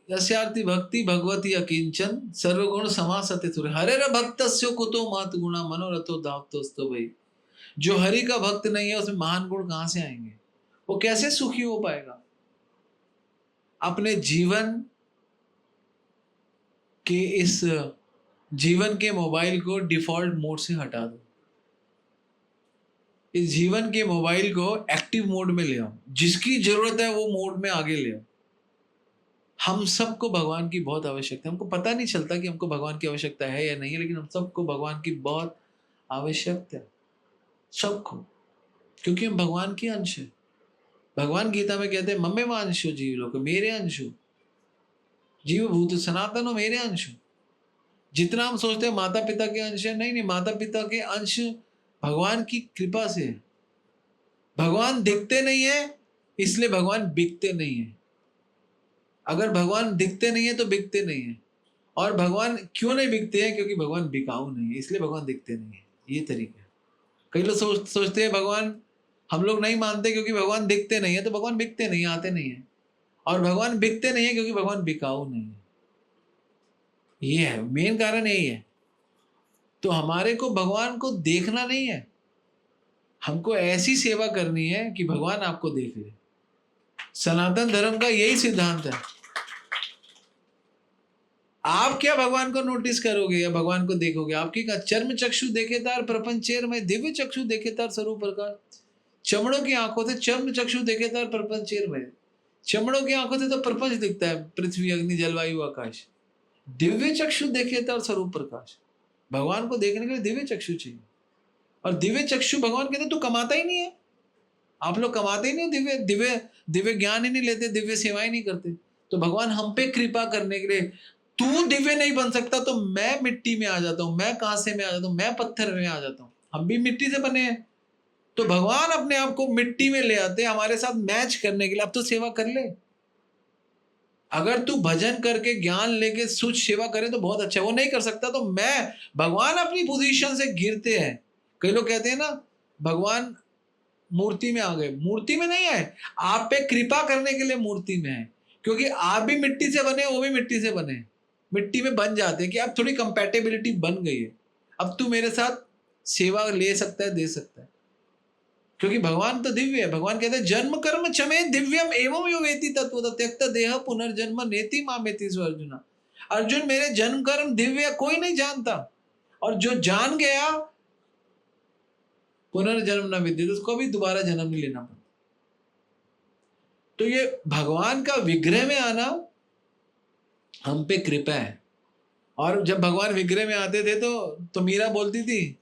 यस्यार्ति भक्ति भगवती अकिंचन सर्वगुण समासते सुर हरे भक्तस्यो कुतो मात गुणा मनोरथो धावतोस्तो भाई। जो हरि का भक्त नहीं है, उसमें महान गुण कहां से आएंगे? वो कैसे सुखी हो पाएगा? अपने जीवन के इस जीवन के मोबाइल को डिफॉल्ट मोड से हटा दो, इस जीवन के मोबाइल को एक्टिव मोड में ले आओ, जिसकी जरूरत है वो मोड में आगे ले आओ। हम सबको भगवान की बहुत आवश्यकता है। हमको पता नहीं चलता कि हमको भगवान की आवश्यकता है या नहीं है, लेकिन हम सबको भगवान की बहुत आवश्यकता है, सबको, क्योंकि हम भगवान के अंश है। भगवान गीता में कहते हैं मम्मे वांशो जीव लोग, मेरे अंश हो, जीव भूत सनातन हो, मेरे अंश हो। जितना हम सोचते हैं माता पिता के अंश है, नहीं, माता पिता के अंश भगवान की कृपा से है। भगवान दिखते नहीं है, इसलिए भगवान बिकते नहीं है। अगर भगवान दिखते नहीं है तो बिकते नहीं है। और भगवान क्यों नहीं बिकते हैं? क्योंकि भगवान बिकाऊ नहीं है, इसलिए भगवान दिखते नहीं है। ये तरीका है। कई लोग सोचते हैं भगवान, हम लोग नहीं मानते क्योंकि भगवान दिखते नहीं है, तो भगवान बिकते नहीं, आते नहीं है। और भगवान बिकते नहीं है क्योंकि भगवान बिकाऊ नहीं है। ये है मेन कारण, यही है। तो हमारे को भगवान को देखना नहीं है, हमको ऐसी सेवा करनी है कि भगवान आपको देख ले। सनातन धर्म का यही सिद्धांत है। आप क्या भगवान को नोटिस करोगे या भगवान को देखोगे? आपकी का चर्म चक्षु देखे तार प्रपंचेर में, दिव्य चक्षु देखे तार स्वरूप प्रकाश। चमड़ों की आंखों से चर्म चक्षु देखे तार प्रपंचेर में, चमड़ों की आंखों से तो प्रपंच दिखता है, पृथ्वी अग्नि जलवायु आकाश। दिव्य चक्षु देखे तार स्वरूप प्रकाश। भगवान को देखने के लिए दिव्य चक्षु चाहिए। और दिव्य चक्षु भगवान कहते तू कमाता ही नहीं है, आप लोग कमाते ही नहीं, दिव्य दिव्य दिव्य ज्ञान ही नहीं लेते, दिव्य सेवा ही नहीं करते। तो भगवान हम पे कृपा करने के लिए, तू दिव्य नहीं बन सकता तो मैं मिट्टी में आ जाता हूं, मैं कांसे में आ जाता हूं, मैं पत्थर में आ जाता हूं, हम भी मिट्टी से बने हैं। तो भगवान अपने आप को मिट्टी में ले आते हमारे साथ मैच करने के लिए। अब तो सेवा कर ले, अगर तू भजन करके ज्ञान लेके सुच सेवा करे तो बहुत अच्छा है। वो नहीं कर सकता तो मैं, भगवान अपनी पोजीशन से गिरते हैं। कई लोग कहते हैं ना भगवान मूर्ति में आ गए, मूर्ति में नहीं आए, आप पे कृपा करने के लिए मूर्ति में है। क्योंकि आप भी मिट्टी से बने, वो भी मिट्टी से बने, मिट्टी में बन जाते हैं कि अब थोड़ी कंपैटिबिलिटी बन गई है, अब तू मेरे साथ सेवा ले सकता है, दे सकता है। क्योंकि भगवान तो दिव्य है। भगवान कहते हैं जन्म कर्म चमे दिव्यम एवं यो वेति तत्व त्यक्त देह पुनर्जन्म नेति मामेति स्व अर्जुन। अर्जुन मेरे जन्म कर्म दिव्य कोई नहीं जानता, और जो जान गया पुनर्जन्म न विद्यते, उसको भी दोबारा जन्म नहीं लेना पड़ता। तो ये भगवान का विग्रह में आना हम पे कृपा है। और जब भगवान विग्रह में आते थे तो मीरा बोलती थी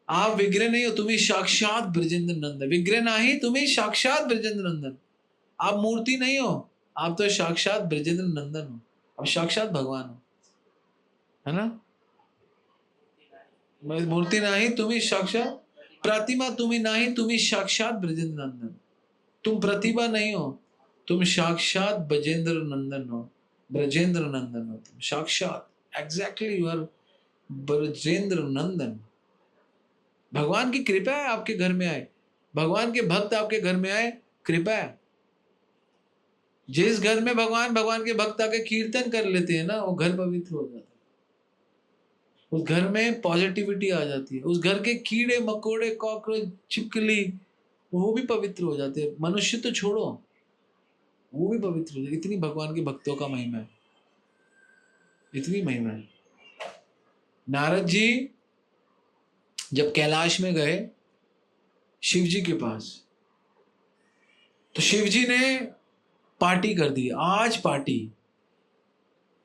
आप विग्रह नहीं हो, तुम्ही साक्षात ब्रजेंद्र नंदन। विग्रह नहीं, तुम्ही साक्षात ब्रजेंद्र नंदन। आप मूर्ति नहीं हो, आप तो साक्षात ब्रजेंद्र नंदन हो, अब साक्षात भगवान हो, है ना। मूर्ति नहीं, तुम्ही साक्षात प्रतिमा, तुम्ही नहीं, तुम्ही साक्षात ब्रजेंद्र नंदन। तुम प्रतिभा नहीं हो, तुम साक्षात ब्रजेंद्र नंदन हो, ब्रजेंद्र नंदन हो तुम साक्षात, एग्जैक्टली यू आर ब्रजेंद्र नंदन। भगवान की कृपा है आपके घर में आए, भगवान के भक्त आपके घर में आए, कृपा है। जिस घर में भगवान के भक्त आके कीर्तन कर लेते हैं ना, वो घर पवित्र हो जाता है, उस घर में पॉजिटिविटी आ जाती है, उस घर के कीड़े मकोड़े कॉकरोच छिपकली वो भी पवित्र हो जाते हैं। मनुष्य तो छोड़ो, वो भी पवित्र हो जाते। इतनी भगवान के भक्तों का महिमा है, इतनी महिमा है। नारद जी जब कैलाश में गए शिव जी के पास, तो शिव जी ने पार्टी कर दी, आज पार्टी।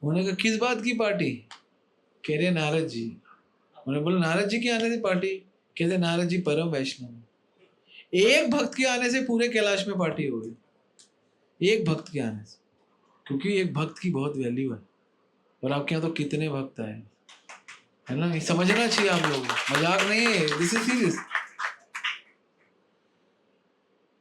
उन्होंने कहा किस बात की पार्टी? कह रहे नारद जी। उन्होंने बोला नारद जी की आने से पार्टी? कहते नारद जी परम वैष्णव। एक भक्त के आने से पूरे कैलाश में पार्टी हो गई, एक भक्त के आने से, क्योंकि एक भक्त की बहुत वैल्यू है। और आपके यहाँ तो कितने भक्त आए, है ना, ये समझना चाहिए आप लोग, मजाक नहीं है, this is serious.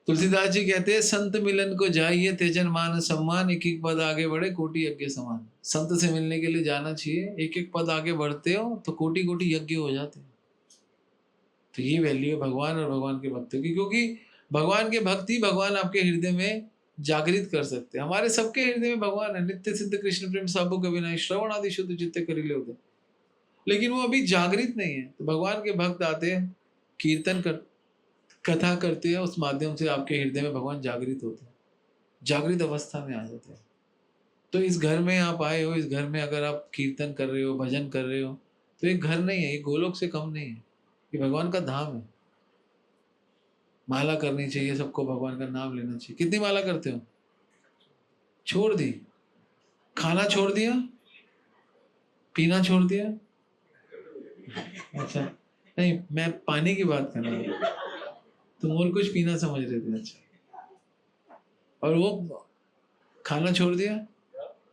Tulsidas ji कहते हैं संत मिलन को जाइए तेजन मान सम्मान, एक एक पद आगे बढ़े कोटि यज्ञ समान। संत से मिलने के लिए जाना चाहिए, एक एक पद आगे बढ़ते हो तो कोटि कोटि यज्ञ हो जाते हैं। तो ये वैल्यू है भगवान और भगवान के भक्तों की, क्योंकि भगवान के भक्ति भगवान आपके हृदय में जागृत कर सकते हैं। हमारे सबके हृदय में भगवान है, नित्य सिद्ध कृष्ण प्रेम सबो कभी नहीं, श्रवण आदि शुद्ध चित्त करीले होते, लेकिन वो अभी जागृत नहीं है। तो भगवान के भक्त आते हैं, कीर्तन कर कथा करते हैं, उस माध्यम से आपके हृदय में भगवान जागृत होते हैं, जागृत अवस्था में आ जाते हैं। तो इस घर में आप आए हो, इस घर में अगर आप कीर्तन कर रहे हो, भजन कर रहे हो, तो एक घर नहीं है, ये गोलोक से कम नहीं है, ये भगवान का धाम है। माला करनी चाहिए सबको, भगवान का नाम लेना चाहिए। कितनी माला करते हो? छोड़ दी? खाना छोड़ दिया? पीना छोड़ दिया? अच्छा नहीं, मैं पानी की बात कर रहा हूँ, तुम और कुछ पीना समझ रहे थे। अच्छा, और वो खाना छोड़ दिया?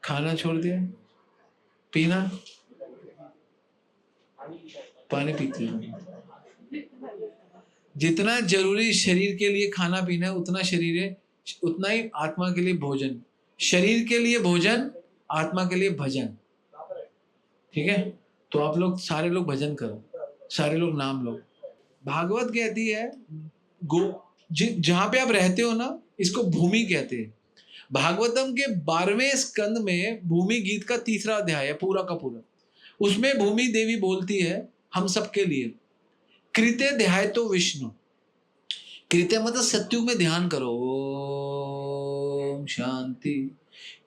खाना छोड़ दिया? पीना? पानी पीते हो? जितना जरूरी शरीर के लिए खाना पीना है उतना शरीर है, उतना ही आत्मा के लिए भोजन। शरीर के लिए भोजन, आत्मा के लिए भजन। ठीक है, तो आप लोग सारे लोग भजन करो, सारे लोग नाम लो। भागवत कहती है जहां पे आप रहते हो ना, इसको भूमि कहते हैं। भागवतम के 12वें स्कंद में भूमि गीत का 3रा अध्याय है पूरा का पूरा। उसमें भूमि देवी बोलती है हम सबके लिए, कृते ध्याय तो विष्णु। कृते मतलब सत्युग में ध्यान करो, ओम शांति।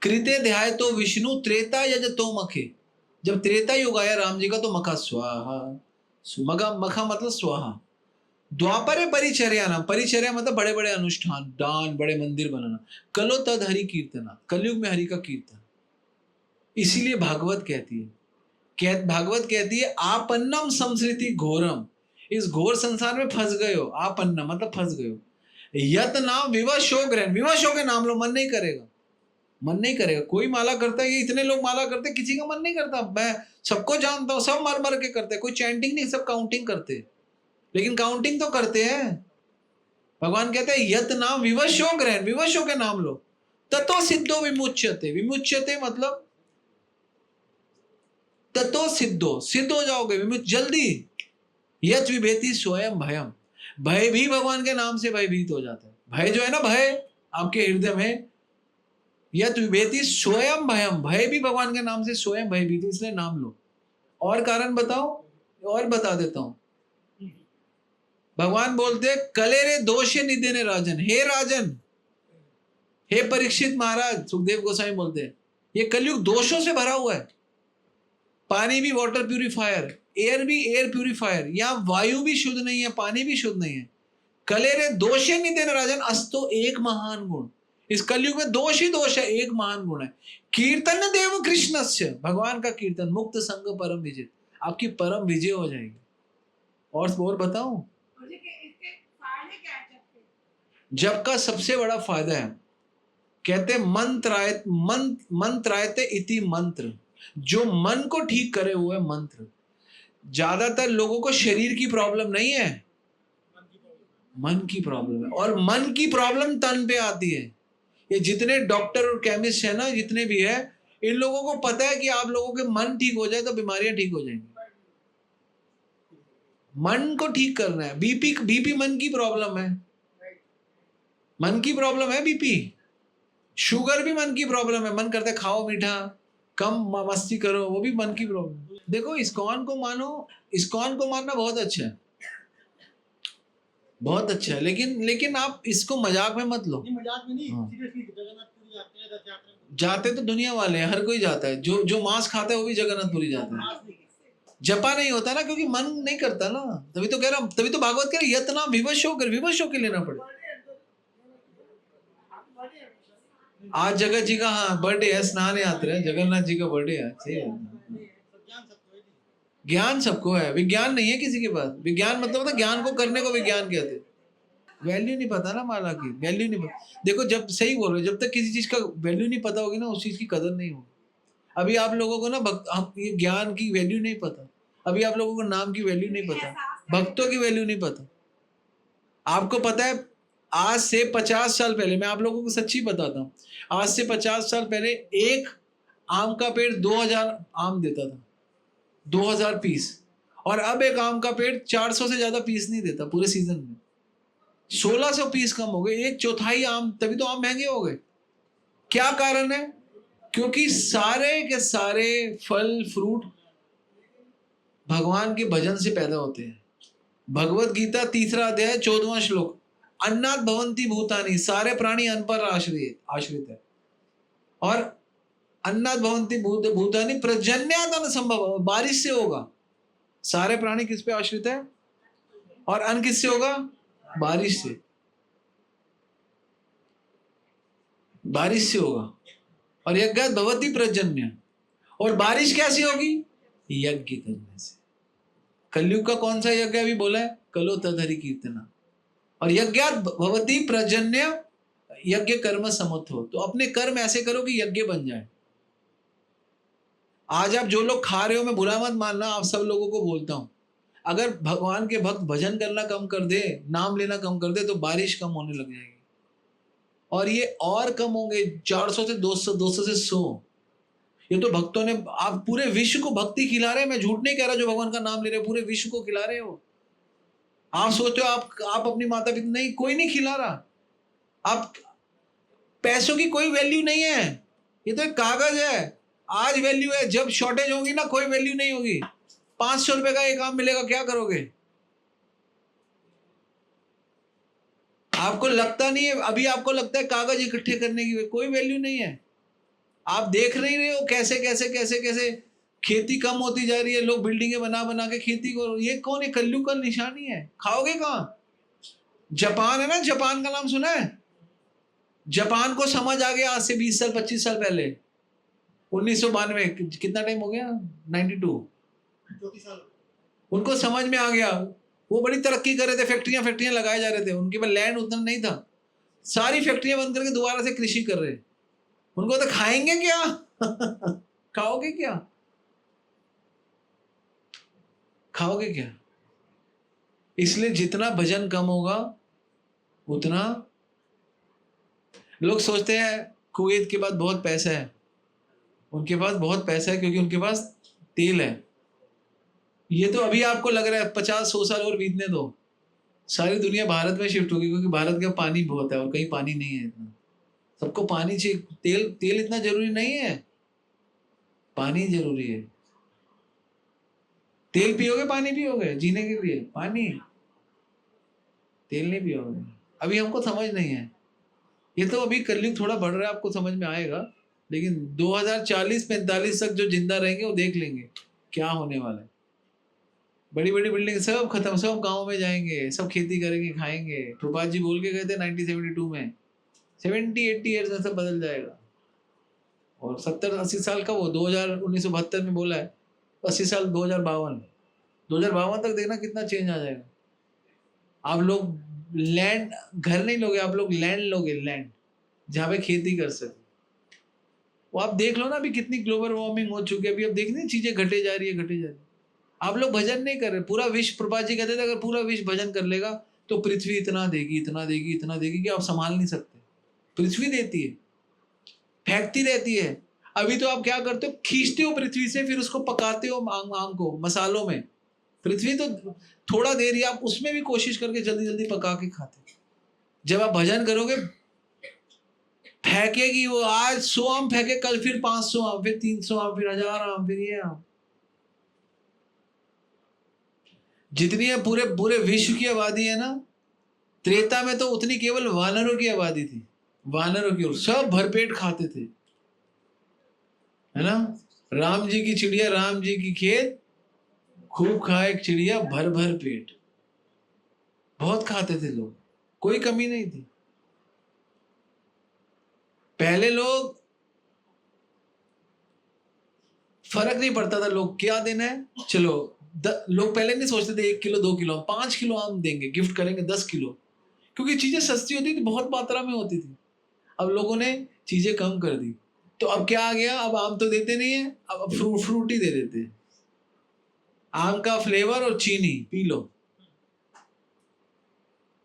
कृते ध्याय तो विष्णु त्रेता यज तो मखे। जब त्रेता युग आया राम जी का तो मखा स्वाहा, मखा मतलब स्वाहा। द्वापर परिचर्या नाम, परिचर्या मतलब बड़े बड़े अनुष्ठान, दान, बड़े मंदिर बनाना। कलो तद हरि कीर्तना, कलयुग में हरि का कीर्तन। इसीलिए भागवत कहती है, भागवत कहती है आपन्नम संस्कृति घोरम। इस घोर संसार में फंस गए हो, आपन्ना मतलब फंस गए हो। यत नाम विवश हो ग्रहण, विवश हो के नाम लो, मन नहीं करेगा, मन नहीं करेगा। कोई माला करता है, ये इतने लोग माला करते, किसी का मन नहीं करता। मैं सबको जानता हूं, सब मर मर के करते हैं, कोई चैंटिंग नहीं, सब काउंटिंग करते हैं, लेकिन काउंटिंग तो करते हैं। भगवान कहते हैं यत नाम विवश हो ग्रहण, विवश हो के नाम लो, ततो सिद्धो विमुच्यते। विमुच्यते मतलब ततो सिद्धो, सिद्ध हो जाओगे विमुच जल्दी। यत विभेति स्वयं भयम, भय भी भगवान के नाम से भयभीत हो जाता है। भय जो है ना, भय आपके हृदय में, यत विभेति स्वयं भयम, भय भी भगवान के नाम से स्वयं भयभीत, इसलिए नाम लो। और कारण बताओ, और बता देता हूं। भगवान बोलते हैं कलेरे दोषे निदेने राजन, हे राजन, हे परीक्षित महाराज, सुखदेव गोस्वामी बोलते हैं ये कलयुग दोषों से भरा हुआ है। पानी भी वाटर प्यूरिफायर, एयर भी एयर प्यूरिफायर, यहाँ वायु भी शुद्ध नहीं है, पानी भी शुद्ध नहीं है। कलेरे दोषे निदेन राजन, अस्तो एक महान गुण। इस कलयुग में दोष ही दोष है, एक महान गुण है। कीर्तन देव कृष्णस्य, भगवान का कीर्तन, मुक्त संग परम विजय, आपकी परम विजय हो जाएगी। और बताऊं, जब का सबसे बड़ा फायदा है, कहते मंत्रायते इति मंत्र, जो मन को ठीक करे हुए है मंत्र। ज्यादातर लोगों को शरीर की प्रॉब्लम नहीं है, मन की प्रॉब्लम है, और मन की प्रॉब्लम तन पे आती है। ये जितने डॉक्टर और केमिस्ट है ना, जितने भी है, इन लोगों को पता है कि आप लोगों के मन ठीक हो जाए तो बीमारियां ठीक हो जाएंगी। मन को ठीक करना है। बीपी मन की प्रॉब्लम है, मन की प्रॉब्लम है बीपी। शुगर भी मन की प्रॉब्लम है, मन करता है खाओ मीठा, कम मस्ती करो, वो भी मन की प्रॉब्लम। देखो इस्कॉन को मानो, इस्कॉन को मानना बहुत अच्छा है, बहुत अच्छा है, लेकिन आप इसको मजाक में मत लो। मजाक में नहीं, हाँ। जगन्नाथपुरी जाते तो दुनिया वाले हैं, हर कोई जाता है, जो मांस खाता है वो भी जगन्नाथपुरी जाता है। जपा नहीं होता ना, क्योंकि मन नहीं करता ना, तभी तो कह रहा हूं, तभी तो भागवत कह रहा है यतना विवश होकर लेना पड़े। आज जगत जी का हाँ बर्थडे है, स्नान यात्रा है, जगन्नाथ जी का बर्थडे है, सही है। ज्ञान सबको है, विज्ञान नहीं है किसी के पास। विज्ञान मतलब ज्ञान को करने को विज्ञान कहते हैं। वैल्यू नहीं पता ना माला की, वैल्यू नहीं पता। देखो जब सही बोल रहे, जब तक किसी चीज का वैल्यू नहीं पता होगी ना, उस चीज की कदर नहीं होगी। अभी आप लोगों को ना ये ज्ञान की वैल्यू नहीं पता, अभी आप लोगों को नाम की वैल्यू नहीं पता, भक्तों की वैल्यू नहीं पता। आपको पता है आज से 50 साल पहले, मैं आप लोगों को सच्ची बताता हूँ, आज से 50 साल पहले एक आम का पेड़ 2000 आम देता था, 2000 पीस। और अब एक आम का पेड़ 400 से ज्यादा पीस नहीं देता पूरे सीजन में, 1600 पीस कम हो गए, एक चौथाई आम। तभी तो आम महंगे हो गए। क्या कारण है? क्योंकि सारे के सारे फल फ्रूट भगवान के भजन से पैदा होते हैं। भगवत गीता 3रा अध्याय 14वां श्लोक, अन्नात् भवन्ति भूतानि, सारे प्राणी अन्न पर आश्रित है। और अन्नात् भवन्ति भूतानि पर्जन्यात् अन्न संभव, बारिश से होगा। सारे प्राणी किस पे आश्रित है? और अन्न किससे होगा? बारिश से, बारिश से होगा। और यज्ञात् भवति पर्जन्य, और बारिश कैसे होगी? यज्ञ करने से। कलयुग का कौन सा यज्ञ अभी बोला है? कलो तदहरि कीर्तना। और यज्ञात् भवति पर्जन्य, यज्ञ कर्म समुत्थो। तो अपने कर्म ऐसे करो कि यज्ञ बन जाए। आज आप जो लोग खा रहे हो, मैं बुरा मत मानना, आप सब लोगों को बोलता हूं, अगर भगवान के भक्त भजन करना कम कर दे, नाम लेना कम कर दे, तो बारिश कम होने लग जाएगी। और ये और कम होंगे, 400 से 200, 200 से 100। ये तो भक्तों ने, आप पूरे विश्व को भक्ति खिला रहे हैं। मैं झूठ नहीं कह रहा, जो भगवान का नाम ले रहे हो पूरे विश्व को खिला रहे हो। आप सोचते हो आप अपनी माता पिता, नहीं, कोई नहीं खिला रहा। आप पैसों की कोई वैल्यू नहीं है, ये तो एक कागज है। आज वैल्यू है, जब शॉर्टेज होगी ना, कोई वैल्यू नहीं होगी। 500 रुपए का एक आम मिलेगा, क्या करोगे? आपको लगता नहीं है, अभी आपको लगता है कागज इकट्ठे करने की कोई वैल्यू नहीं है। आप देख नहीं रहे हो कैसे कैसे कैसे कैसे खेती कम होती जा रही है, लोग बिल्डिंगें बना बना के खेती को, ये कौन है? कलयुग का निशानी है। खाओगे कहां? जापान है ना, जापान का नाम सुना है? जापान को समझ आ गया आज से 20 साल 25 साल पहले, 1992, कितना टाइम हो गया, 92, 34 साल उनको समझ में आ गया। वो बड़ी तरक्की कर रहे थे, फैक्ट्रियां लगाए जा रहे थे, उनके पास लैंड उतना नहीं था, सारी फैक्ट्रियां बंद करके दोबारा से कृषि कर रहे। उनको तो खाएंगे क्या खाओगे क्या, खाओगे क्या? इसलिए जितना भजन कम होगा उतना, लोग सोचते हैं कुवैत के पास बहुत पैसा है, उनके पास बहुत पैसा है क्योंकि उनके पास तेल है। ये तो अभी आपको लग रहा है 50-100 साल और बीतने दो, सारी दुनिया भारत में शिफ्ट होगी, क्योंकि भारत का पानी बहुत है और कहीं पानी नहीं है इतना। सबको पानी चाहिए, तेल इतना जरूरी नहीं है, पानी जरूरी है। तेल पियोगे पानी पियोगे जीने के लिए? पानी, तेल नहीं पियोगे। अभी हमको समझ नहीं है, ये तो अभी कलयुग थोड़ा बढ़ रहा है, आपको समझ में आएगा, लेकिन 2040-45 तक जो जिंदा रहेंगे वो देख लेंगे क्या होने वाला है। बड़ी बड़ी बिल्डिंग सब खत्म, सब गांव में जाएंगे, सब खेती करेंगे, खाएंगे। प्रभात जी बोल के गए थे 1972 में, 70-80 ईयर्स में सब बदल जाएगा। और 70-80 साल का वो 1972 में बोला है, 80 साल 2052 तक देखना कितना चेंज आ जाएगा। आप लोग लैंड, घर नहीं लोगे, आप लोग लैंड लोगे, लैंड जहाँ पे खेती कर सके। वो आप देख लो ना अभी कितनी ग्लोबल वार्मिंग हो चुकी है, अभी अब देखने चीजें घटे जा रही है। आप लोग भजन नहीं कर रहे, पूरा विश्व, प्रभा जी कहते थे अगर पूरा विश्व भजन कर लेगा तो पृथ्वी इतना देगी कि आप संभाल नहीं सकते। पृथ्वी देती है, फेंकती रहती है। अभी तो आप क्या करते हो, खींचते हो पृथ्वी से, फिर उसको पकाते हो आम को मसालों में। पृथ्वी तो थोड़ा देर ही, आप उसमें भी कोशिश करके जल्दी जल्दी पका के खाते। जब आप भजन करोगे, फेंकेगी वो, आज 100 आम फेंके, कल फिर 500 आम, फिर 300 आम, फिर 1000 आम, फिर ये आम। जितनी है पूरे विश्व की आबादी है ना, त्रेता में तो उतनी केवल वानरों की आबादी थी, वानरों की, और सब भरपेट खाते थे, है ना। राम जी की चिड़िया, राम जी की खेत, खूब खाए चिड़िया भर भर पेट। बहुत खाते थे लोग, कोई कमी नहीं थी। पहले लोग, फर्क नहीं पड़ता था, लोग क्या देना है, चलो लोग पहले नहीं सोचते थे 1 किलो 2 किलो, 5 किलो आम देंगे, गिफ्ट करेंगे 10 किलो, क्योंकि चीजें सस्ती होती थी, बहुत मात्रा में होती थी। अब लोगों ने चीजें कम कर दी, तो अब क्या आ गया, अब आम तो देते नहीं है, अब फ्रूटी दे देते हैं। आम का फ्लेवर और चीनी पी लो।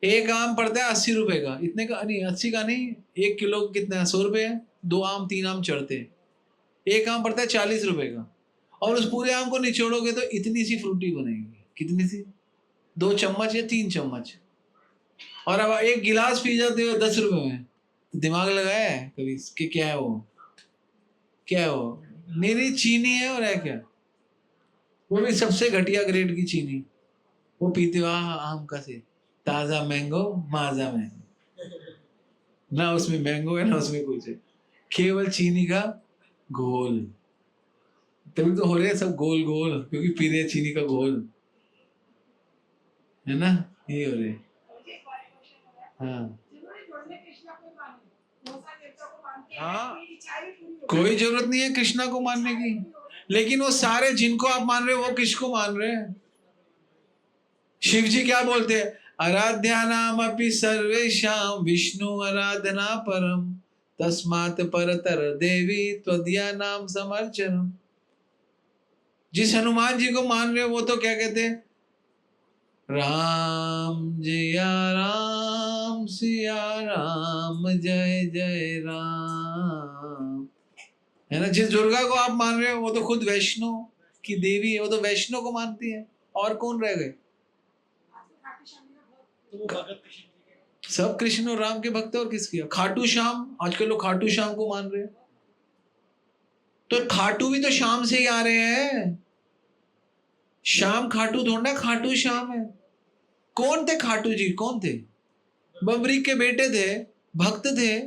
एक आम पड़ता है 80 रुपए का, इतने का नहीं, 80 का नहीं, 1 किलो कितना है, 100 रुपए है। 2 आम 3 आम चढ़ते हैं, एक आम पड़ता है 40 रुपए का, और उस पूरे आम को निचोड़ोगे तो इतनी सी फ्रूटी बनेगी। कितनी सी? 2 चम्मच या 3 चम्मच। और अब एक गिलास पी जाते हो 10 रुपए में, तो दिमाग लगाया है कभी कि क्या है वो, क्या है वो? मेरी चीनी है, और है क्या, वो भी सबसे घटिया ग्रेड की चीनी। वो पीते हो आम का से, ताजा मैंगो, माजा मैंगो, ना उसमें मैंगो है ना उसमें कुछ है, केवल चीनी का घोल। तभी तो हो रहे हैं सब गोल गोल, क्योंकि पी रहे चीनी का घोल, है ना, ये हो रहे। हाँ हाँ, कोई जरूरत नहीं है कृष्णा को मानने की, लेकिन वो सारे जिनको आप मान रहे हो वो किसको मान रहे हैं? शिव जी क्या बोलते हैं, आराध्या नाम अपि सर्वेशाम विष्णु आराधना परम तस्मात् परतर देवी त्वदीया नाम समर्चनम। जिस हनुमान जी को मान रहे हो वो तो क्या कहते हैं, राम जया राम सिया राम जय जय राम, है ना। जिस दुर्गा को आप मान रहे हो वो तो खुद वैष्णो की देवी है, वो तो वैष्णो को मानती है। और कौन रह गए? सब कृष्ण और राम के भक्त। और किसकी? खाटू श्याम, आजकल लोग खाटू श्याम को मान रहे हैं, तो खाटू भी तो शाम से ही आ रहे हैं। श्याम खाटू थोड़ा, खाटू श्याम है। कौन थे खाटू जी? कौन थे? बबरी के बेटे थे, भक्त थे,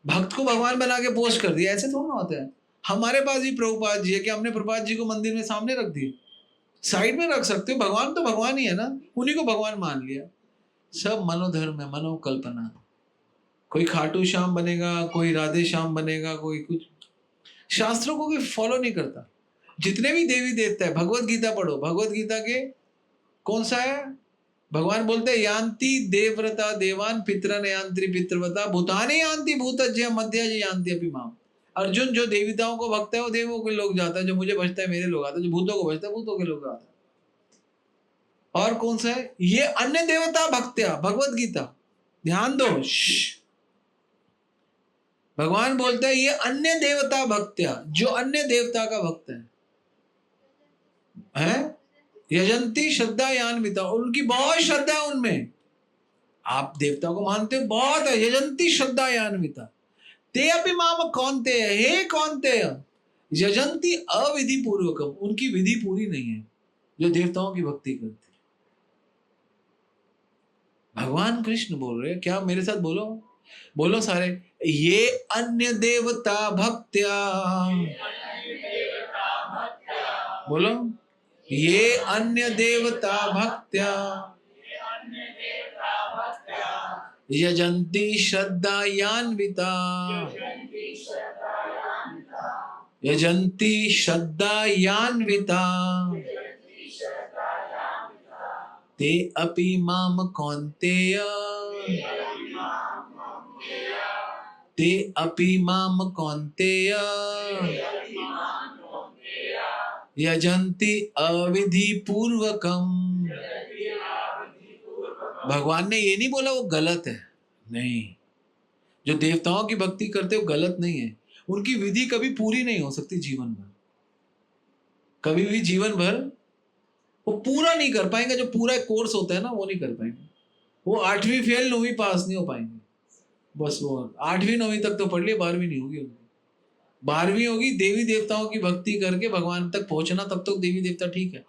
भक्त को भगवान बना के पोस्ट कर दिया। ऐसे थोड़ा होता है। हमारे पास भी प्रभुपाद जी है कि हमने प्रभुपाद जी को मंदिर में सामने रख दिए, साइड में रख सकते हो, भगवान तो भगवान ही है ना, उन्हीं को भगवान मान लिया। सब मनोधर्म है, मनोकल्पना। कोई खाटू श्याम बनेगा, कोई राधे श्याम बनेगा, कोई कुछ। शास्त्रों को कोई फॉलो नहीं करता। जितने भी देवी देवता है, भगवत गीता पढ़ो, भगवत गीता के कौन सा है? भगवान बोलते हैं यान्ति देवव्रता देवान पितरन यान्ति पितृव्रता भूतानि यान्ति भूतज्य मध्यज यान्ति अपि माम। अर्जुन, जो देवताओं को भक्त है वो देवों के लोग जाता है, जो मुझे भजता है मेरे लोग आते हैं, जो भूतों को भजता है भूतों के लोग आते हैं। और कौन सा है? ये अन्य देवता भक्त्या, भगवत गीता, ध्यान दो। भगवान बोलते हैं ये अन्य देवता भक्त्या, जो अन्य देवता का भक्त है? यजंती श्रद्धा यान्विता, उनकी बहुत श्रद्धा है उनमें। आप देवता को मानते हो, बहुत है, यजंती श्रद्धा यान्विता ते अपि माम कौन्ते, हे कौन्ते यजंती अविधि पूर्वकम, उनकी विधि पूरी नहीं है जो देवताओं की भक्ति करते। भगवान कृष्ण बोल रहे, क्या मेरे साथ बोलो, बोलो सारे, ये अन्य देवता भक्त्या, बोलो, ये अन्य देवता भक्त्या यजंती श्रद्धा यान्विता, यजंती श्रद्धा यान्विता ते अपि माम कौन्तेय, ते अपि माम कौन्तेय यजंती अविधि पूर्वकम। भगवान ने ये नहीं बोला वो गलत है, नहीं, जो देवताओं की भक्ति करते वो गलत नहीं है, उनकी विधि कभी पूरी नहीं हो सकती जीवन भर, कभी भी जीवन भर वो पूरा नहीं कर पाएंगे। जो पूरा कोर्स होता है ना वो नहीं कर पाएंगे, वो 8वीं फेल 9वीं पास नहीं हो पाएंगे, बस वो 8वीं 9वीं तक तो पढ़ लिए, 12वीं नहीं होगी उनकी, 12वीं होगी देवी देवताओं की भक्ति करके भगवान तक पहुंचना, तब तक देवी देवता ठीक है।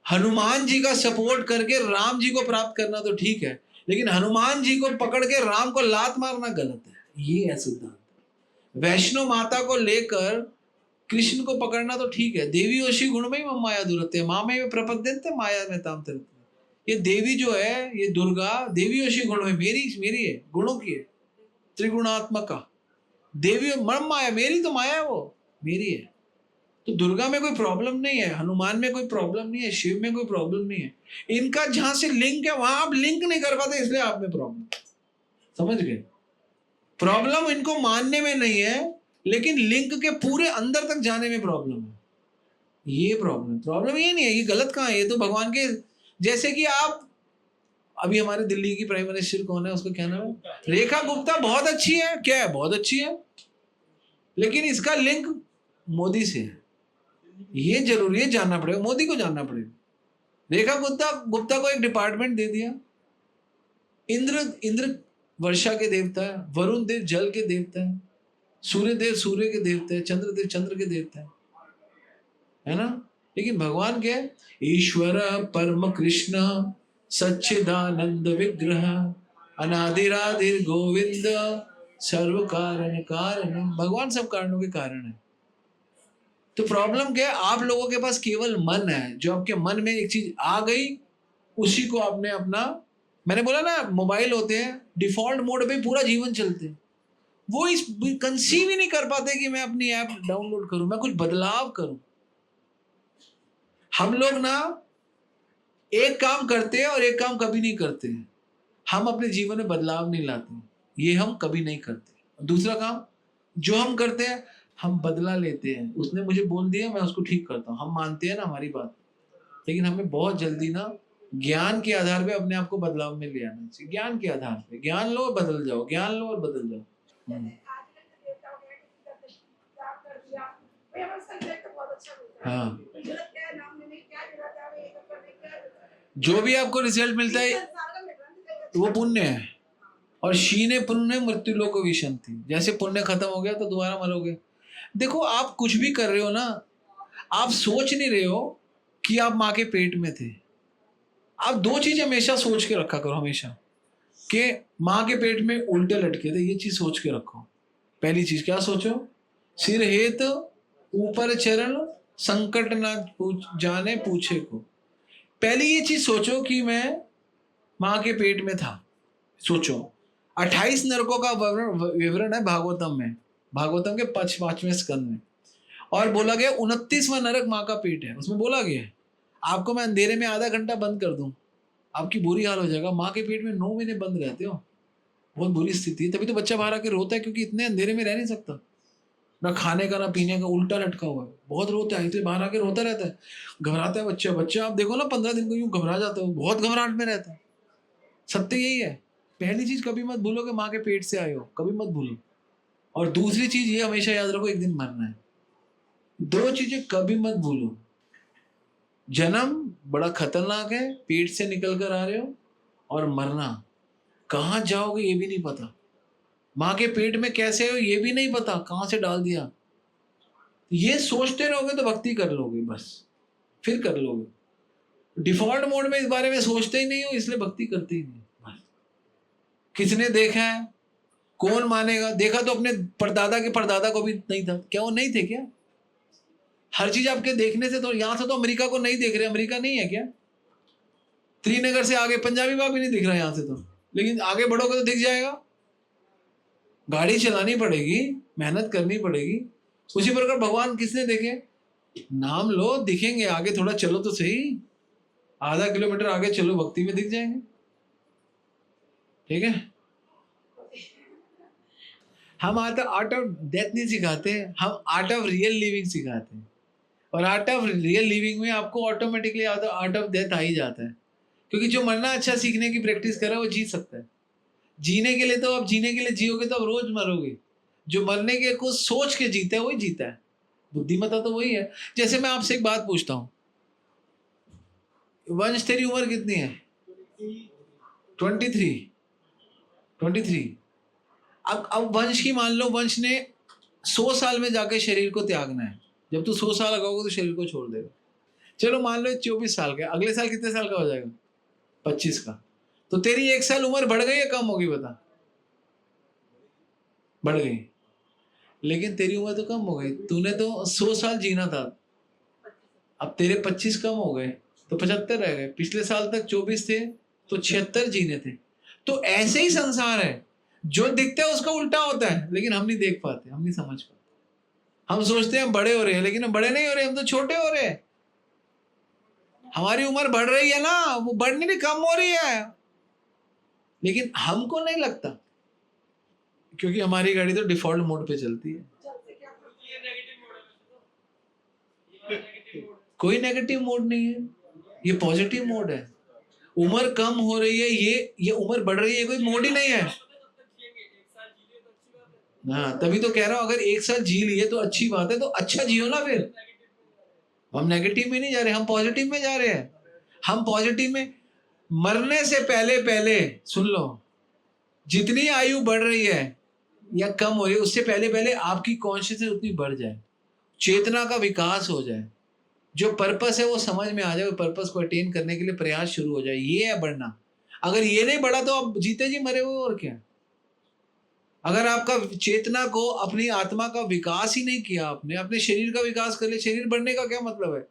हनुमान जी का सपोर्ट करके राम जी को प्राप्त करना तो ठीक है, लेकिन हनुमान जी को पकड़ के राम को लात मारना गलत है, ये है सिद्धांत। वैष्णो माता को लेकर कृष्ण को पकड़ना तो ठीक है, देवी ओशी गुण में ही माया दुरते मामे में प्रपद्यन्ते माया में ताम तरते। ये देवी जो है, ये दुर्गा देवी ओशी गुण में मेरी है, गुणों की है, त्रिगुणात्मका देवी मर्म माया, मेरी तो माया है, वो मेरी है। तो दुर्गा में कोई प्रॉब्लम नहीं है, हनुमान में कोई प्रॉब्लम नहीं है, शिव में कोई प्रॉब्लम नहीं है। इनका जहां से लिंक है वहां आप लिंक नहीं कर पाते, इसलिए आप में प्रॉब्लम। समझ गए? प्रॉब्लम इनको मानने में नहीं है, लेकिन लिंक के पूरे अंदर तक जाने में प्रॉब्लम है। ये प्रॉब्लम ये नहीं है, ये गलत कहाँ है? ये तो भगवान के, जैसे कि आप अभी हमारे दिल्ली की प्राइम मिनिस्टर कौन है, उसका क्या नाम है, रेखा गुप्ता, बहुत अच्छी है, क्या है, बहुत अच्छी है, लेकिन इसका लिंक मोदी से है। ये जरूरी है, जानना पड़ेगा, मोदी को जानना पड़ेगा। रेखा गुप्ता को एक डिपार्टमेंट दे दिया। इंद्र वर्षा के देवता है, वरुण देव जल के देवता है, सूर्य देव सूर्य के देवता है, चंद्र देव चंद्र के देवता है ना। लेकिन भगवान क्या है? ईश्वर परम कृष्ण सच्चिदानंद विग्रह अनादिरादिर गोविंद सर्व कारण कारण। भगवान सब कारणों के कारण है। तो प्रॉब्लम क्या है? आप लोगों के पास केवल मन है, जो आपके मन में एक चीज आ गई उसी को आपने अपना, मैंने बोला ना, मोबाइल होते हैं डिफॉल्ट मोड पे पूरा जीवन चलते हैं, वो इस कंसीव ही नहीं कर पाते कि मैं अपनी ऐप डाउनलोड करूं, मैं कुछ बदलाव करूं। हम लोग ना एक काम करते हैं और एक काम कभी नहीं करते हैं, हम अपने जीवन में बदलाव नहीं लाते, ये हम कभी नहीं करते। दूसरा काम जो हम करते हैं, हम बदला लेते हैं, उसने मुझे बोल दिया मैं उसको ठीक करता हूँ, हम मानते हैं ना हमारी बात, लेकिन हमें बहुत जल्दी ना ज्ञान के आधार पे अपने आप को बदलाव में ले आना चाहिए। ज्ञान के आधार पे, ज्ञान लो और बदल जाओ, ज्ञान लो और बदल जाओ। हाँ, जो भी आपको रिजल्ट मिलता है वो पुण्य है, और शीने पुण्य मृत्यु लोक विशंति, जैसे पुण्य खत्म हो गया तो दोबारा मरोगे। देखो आप कुछ भी कर रहे हो ना, आप सोच नहीं रहे हो कि आप माँ के पेट में थे। आप दो चीज हमेशा सोच के रखा करो, हमेशा कि माँ के पेट में उल्टे लटके थे, ये चीज सोच के रखो। पहली चीज क्या सोचो? सिर हेत ऊपर चरण संकट ना जाने पूछे को। पहली ये चीज सोचो कि मैं माँ के पेट में था। सोचो 28 नरकों का विवरण है भागवतम में, भागवतम के 5वें स्कंद में, और बोला गया 29वां नरक माँ का पेट है, उसमें बोला गया है आपको मैं अंधेरे में आधा घंटा बंद कर दूं, आपकी बुरी हाल हो जाएगा। माँ के पेट में 9 महीने बंद रहते हो, बहुत बुरी स्थिति है। तभी तो बच्चा बाहर आके रोता है, क्योंकि इतने अंधेरे में रह नहीं सकता, ना खाने का ना पीने का, उल्टा लटका हुआ है, बहुत रोता है, इसलिए बाहर आके रोता रहता है, घबराता है बच्चा। बच्चा आप देखो ना 15 दिन को यूं घबरा जाता है, बहुत घबराहट में रहता है। सत्य यही है। पहली चीज कभी मत भूलो कि माँ के पेट से आए हो, कभी मत भूलो। और दूसरी चीज ये हमेशा याद रखो, एक दिन मरना है। 2 चीजें कभी मत भूलो, जन्म बड़ा खतरनाक है, पेट से निकल कर आ रहे हो, और मरना कहाँ जाओगे ये भी नहीं पता, माँ के पेट में कैसे हो ये भी नहीं पता, कहाँ से डाल दिया। ये सोचते रहोगे तो भक्ति कर लोगे, बस फिर कर लोगे। डिफॉल्ट मोड में इस बारे में सोचते ही नहीं हो, इसलिए भक्ति करते ही नहीं बस। किसने देखा है, कौन मानेगा? देखा तो अपने परदादा के परदादा को भी नहीं था, क्या वो नहीं थे क्या? हर चीज आपके देखने से तो, यहां से तो अमेरिका को नहीं देख रहे, अमेरिका नहीं है क्या? त्रिनगर से आगे पंजाबी बाग भी नहीं दिख रहा यहां से तो, लेकिन आगे बढ़ोगे तो दिख जाएगा। गाड़ी चलानी पड़ेगी, मेहनत करनी पड़ेगी। उसी प्रकार भगवान किसने देखे? नाम लो, दिखेंगे। आगे थोड़ा चलो तो सही, आधा किलोमीटर आगे चलो, भक्ति में दिख जाएंगे। ठीक है, हम आर्ट ऑफ डेथ नहीं सिखाते, हम आर्ट ऑफ रियल लिविंग सिखाते हैं। और आर्ट ऑफ रियल लिविंग में आपको ऑटोमेटिकली आर्ट ऑफ डेथ आ ही जाता है, क्योंकि जो मरना अच्छा सीखने की प्रैक्टिस कर रहा है वो जी सकता है। जीने के लिए तो आप जीने के लिए जियोगे तो आप रोज मरोगे। जो मरने के को सोच के जीता है वही जीता है, बुद्धिमत्ता तो वही है। जैसे मैं आपसे एक बात पूछता हूँ, वंश तेरी उम्र कितनी है? 23। अब वंश की मान लो, वंश ने 100 साल में जाके शरीर को त्यागना है। जब तू 100 साल लगाओगे तो शरीर को छोड़ देगा। चलो मान लो 24 साल का, अगले साल कितने साल का हो जाएगा? 25 का। तो तेरी 1 साल उम्र बढ़ गई या कम होगी बता? बढ़ गई। लेकिन तेरी उम्र तो कम हो गई, तूने तो 100 साल जीना था, अब तेरे 25 कम हो गए तो 75 रह गए। पिछले साल तक 24 थे तो 76 जीने थे। तो ऐसे ही संसार है, जो दिखता है उसका उल्टा होता है, लेकिन हम नहीं देख पाते, हम नहीं समझ पाते। हम सोचते हैं हम बड़े हो रहे हैं, लेकिन हम बड़े नहीं हो रहे, हम तो छोटे हो रहे हैं। हमारी उम्र बढ़ रही है ना, वो बढ़नी नहीं, कम हो रही है, लेकिन हमको नहीं लगता, क्योंकि हमारी गाड़ी तो डिफॉल्ट मोड पे चलती है। कोई नेगेटिव मोड नहीं है, ये पॉजिटिव मोड है। उम्र कम हो रही है, ये उम्र बढ़ रही है, कोई मोड ही नहीं है। हाँ, तभी तो कह रहा हूं, अगर 1 साल जी लिए तो अच्छी बात है, तो अच्छा जियो ना फिर। हम नेगेटिव में नहीं जा रहे, हम पॉजिटिव में जा रहे हैं। हम पॉजिटिव में, मरने से पहले पहले सुन लो, जितनी आयु बढ़ रही है या कम हो रही है, उससे पहले पहले आपकी कॉन्शियसनेस उतनी बढ़ जाए, चेतना का विकास हो जाए, जो पर्पस है वो समझ में आ जाए, पर्पस को अटेन करने के लिए प्रयास शुरू हो जाए, ये है बढ़ना। अगर ये नहीं बढ़ा तो आप जीते जी मरे हुए, और क्या। अगर आपका चेतना को, अपनी आत्मा का विकास ही नहीं किया आपने, अपने शरीर का विकास कर लिया, शरीर बढ़ने का क्या मतलब है?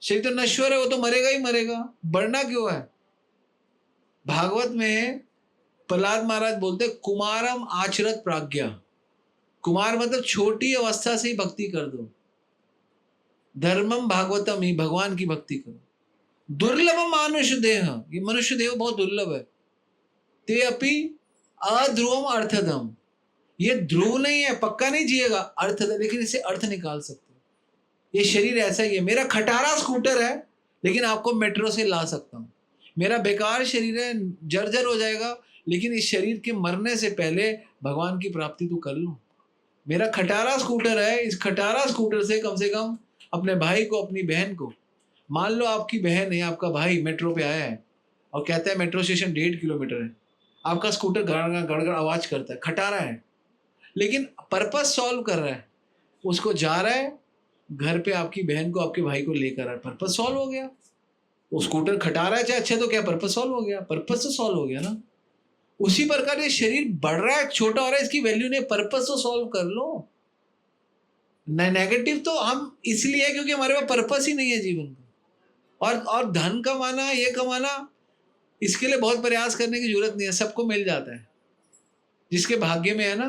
शरीर तो नश्वर है, वो तो मरेगा ही मरेगा, बढ़ना क्यों है? भागवत में प्रहलाद महाराज बोलते, कुमारम आचरत प्राज्ञा। कुमार मतलब छोटी अवस्था से ही भक्ति कर दो। धर्मम भागवतम ही, भगवान की भक्ति करो। दुर्लभ मानुष देह, ये मनुष्य देह बहुत दुर्लभ है। ते अपि अध्रुवम अर्थदम, ये ध्रुव नहीं है, पक्का नहीं जिएगा, अर्थ है, लेकिन इसे अर्थ निकाल सकते हो। ये शरीर ऐसा ही है। मेरा खटारा स्कूटर है, लेकिन आपको मेट्रो से ला सकता हूं। मेरा बेकार शरीर है, जर्जर हो जाएगा, लेकिन इस शरीर के मरने से पहले भगवान की प्राप्ति तो कर लो। मेरा खटारा स्कूटर है, इस खटारा स्कूटर से कम अपने भाई को, अपनी बहन को, मान लो आपकी बहन है, आपका भाई मेट्रो पे आया है और कहता है मेट्रो स्टेशन 1.5 किलोमीटर है, आपका स्कूटर गड़गड़ गड़गड़ आवाज करता है, खटारा है, लेकिन पर्पस सॉल्व कर रहा है, उसको जा रहा है घर पे, आपकी बहन को, आपके भाई को लेकर आ रहा है, पर्पस सॉल्व हो गया। वो स्कूटर खटा रहा है चाहे अच्छा, तो क्या पर्पस सॉल्व हो गया? पर्पस तो सॉल्व हो गया ना। उसी प्रकार ये शरीर बढ़ रहा है, छोटा हो रहा है, इसकी वैल्यू नहीं, पर्पस तो सॉल्व कर लो। नेगेटिव तो हम इसलिए है क्योंकि हमारे पास पर्पस ही नहीं है जीवन का। और धन कमाना, ये कमाना, इसके लिए बहुत प्रयास करने की जरूरत नहीं है, सबको मिल जाता है, जिसके भाग्य में है ना।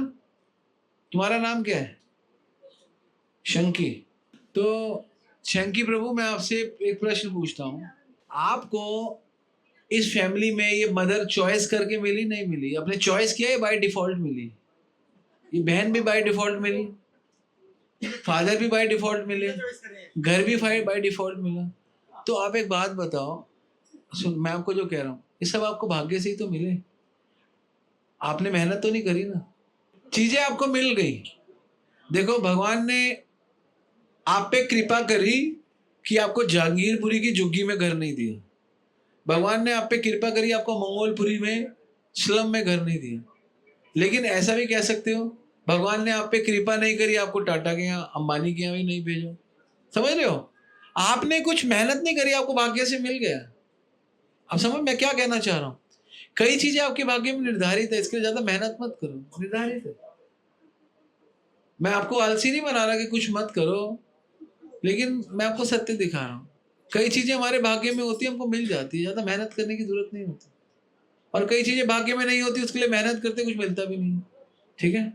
तुम्हारा नाम क्या है? शंकी। तो शंकी प्रभु, मैं आपसे एक प्रश्न पूछता हूँ। आपको इस फैमिली में ये मदर चॉइस करके मिली, नहीं मिली? अपने चॉइस किया है, बाय डिफॉल्ट मिली? ये बहन भी बाय डिफॉल्ट मिली, फादर भी बाय डिफॉल्ट मिले, चॉइस करें। घर भी बाय डिफॉल्ट मिला। तो आप एक बात बताओ, सुन मैं आपको जो कह रहा हूँ, ये सब आपको भाग्य से ही तो मिले। आपने मेहनत तो नहीं करी ना, चीजें आपको मिल गई। देखो, भगवान ने आप पे कृपा करी कि आपको जहांगीरपुरी की झुग्गी में घर नहीं दिया। भगवान ने आप पे कृपा करी, आपको मंगोलपुरी में स्लम में घर नहीं दिया। लेकिन ऐसा भी कह सकते हो, भगवान ने आप पे कृपा नहीं करी, आपको टाटा के यहाँ, अंबानी के यहाँ भी नहीं भेजा। समझ रहे हो? आपने कुछ मेहनत नहीं करी, आपको भाग्य से मिल गया। अब समझ मैं क्या कहना चाह रहा हूं? कई चीजें आपके भाग्य में निर्धारित है, इसके लिए ज्यादा मेहनत मत करो, निर्धारित है। मैं आपको आलसी नहीं बना रहा कि कुछ मत करो, लेकिन मैं आपको सत्य दिखा रहा हूं। कई चीजें हमारे भाग्य में होती है, हमको मिल जाती है, ज्यादा मेहनत करने की जरूरत नहीं होती। और कई चीजें भाग्य में नहीं होती, उसके लिए मेहनत करते कुछ मिलता भी नहीं। ठीक है?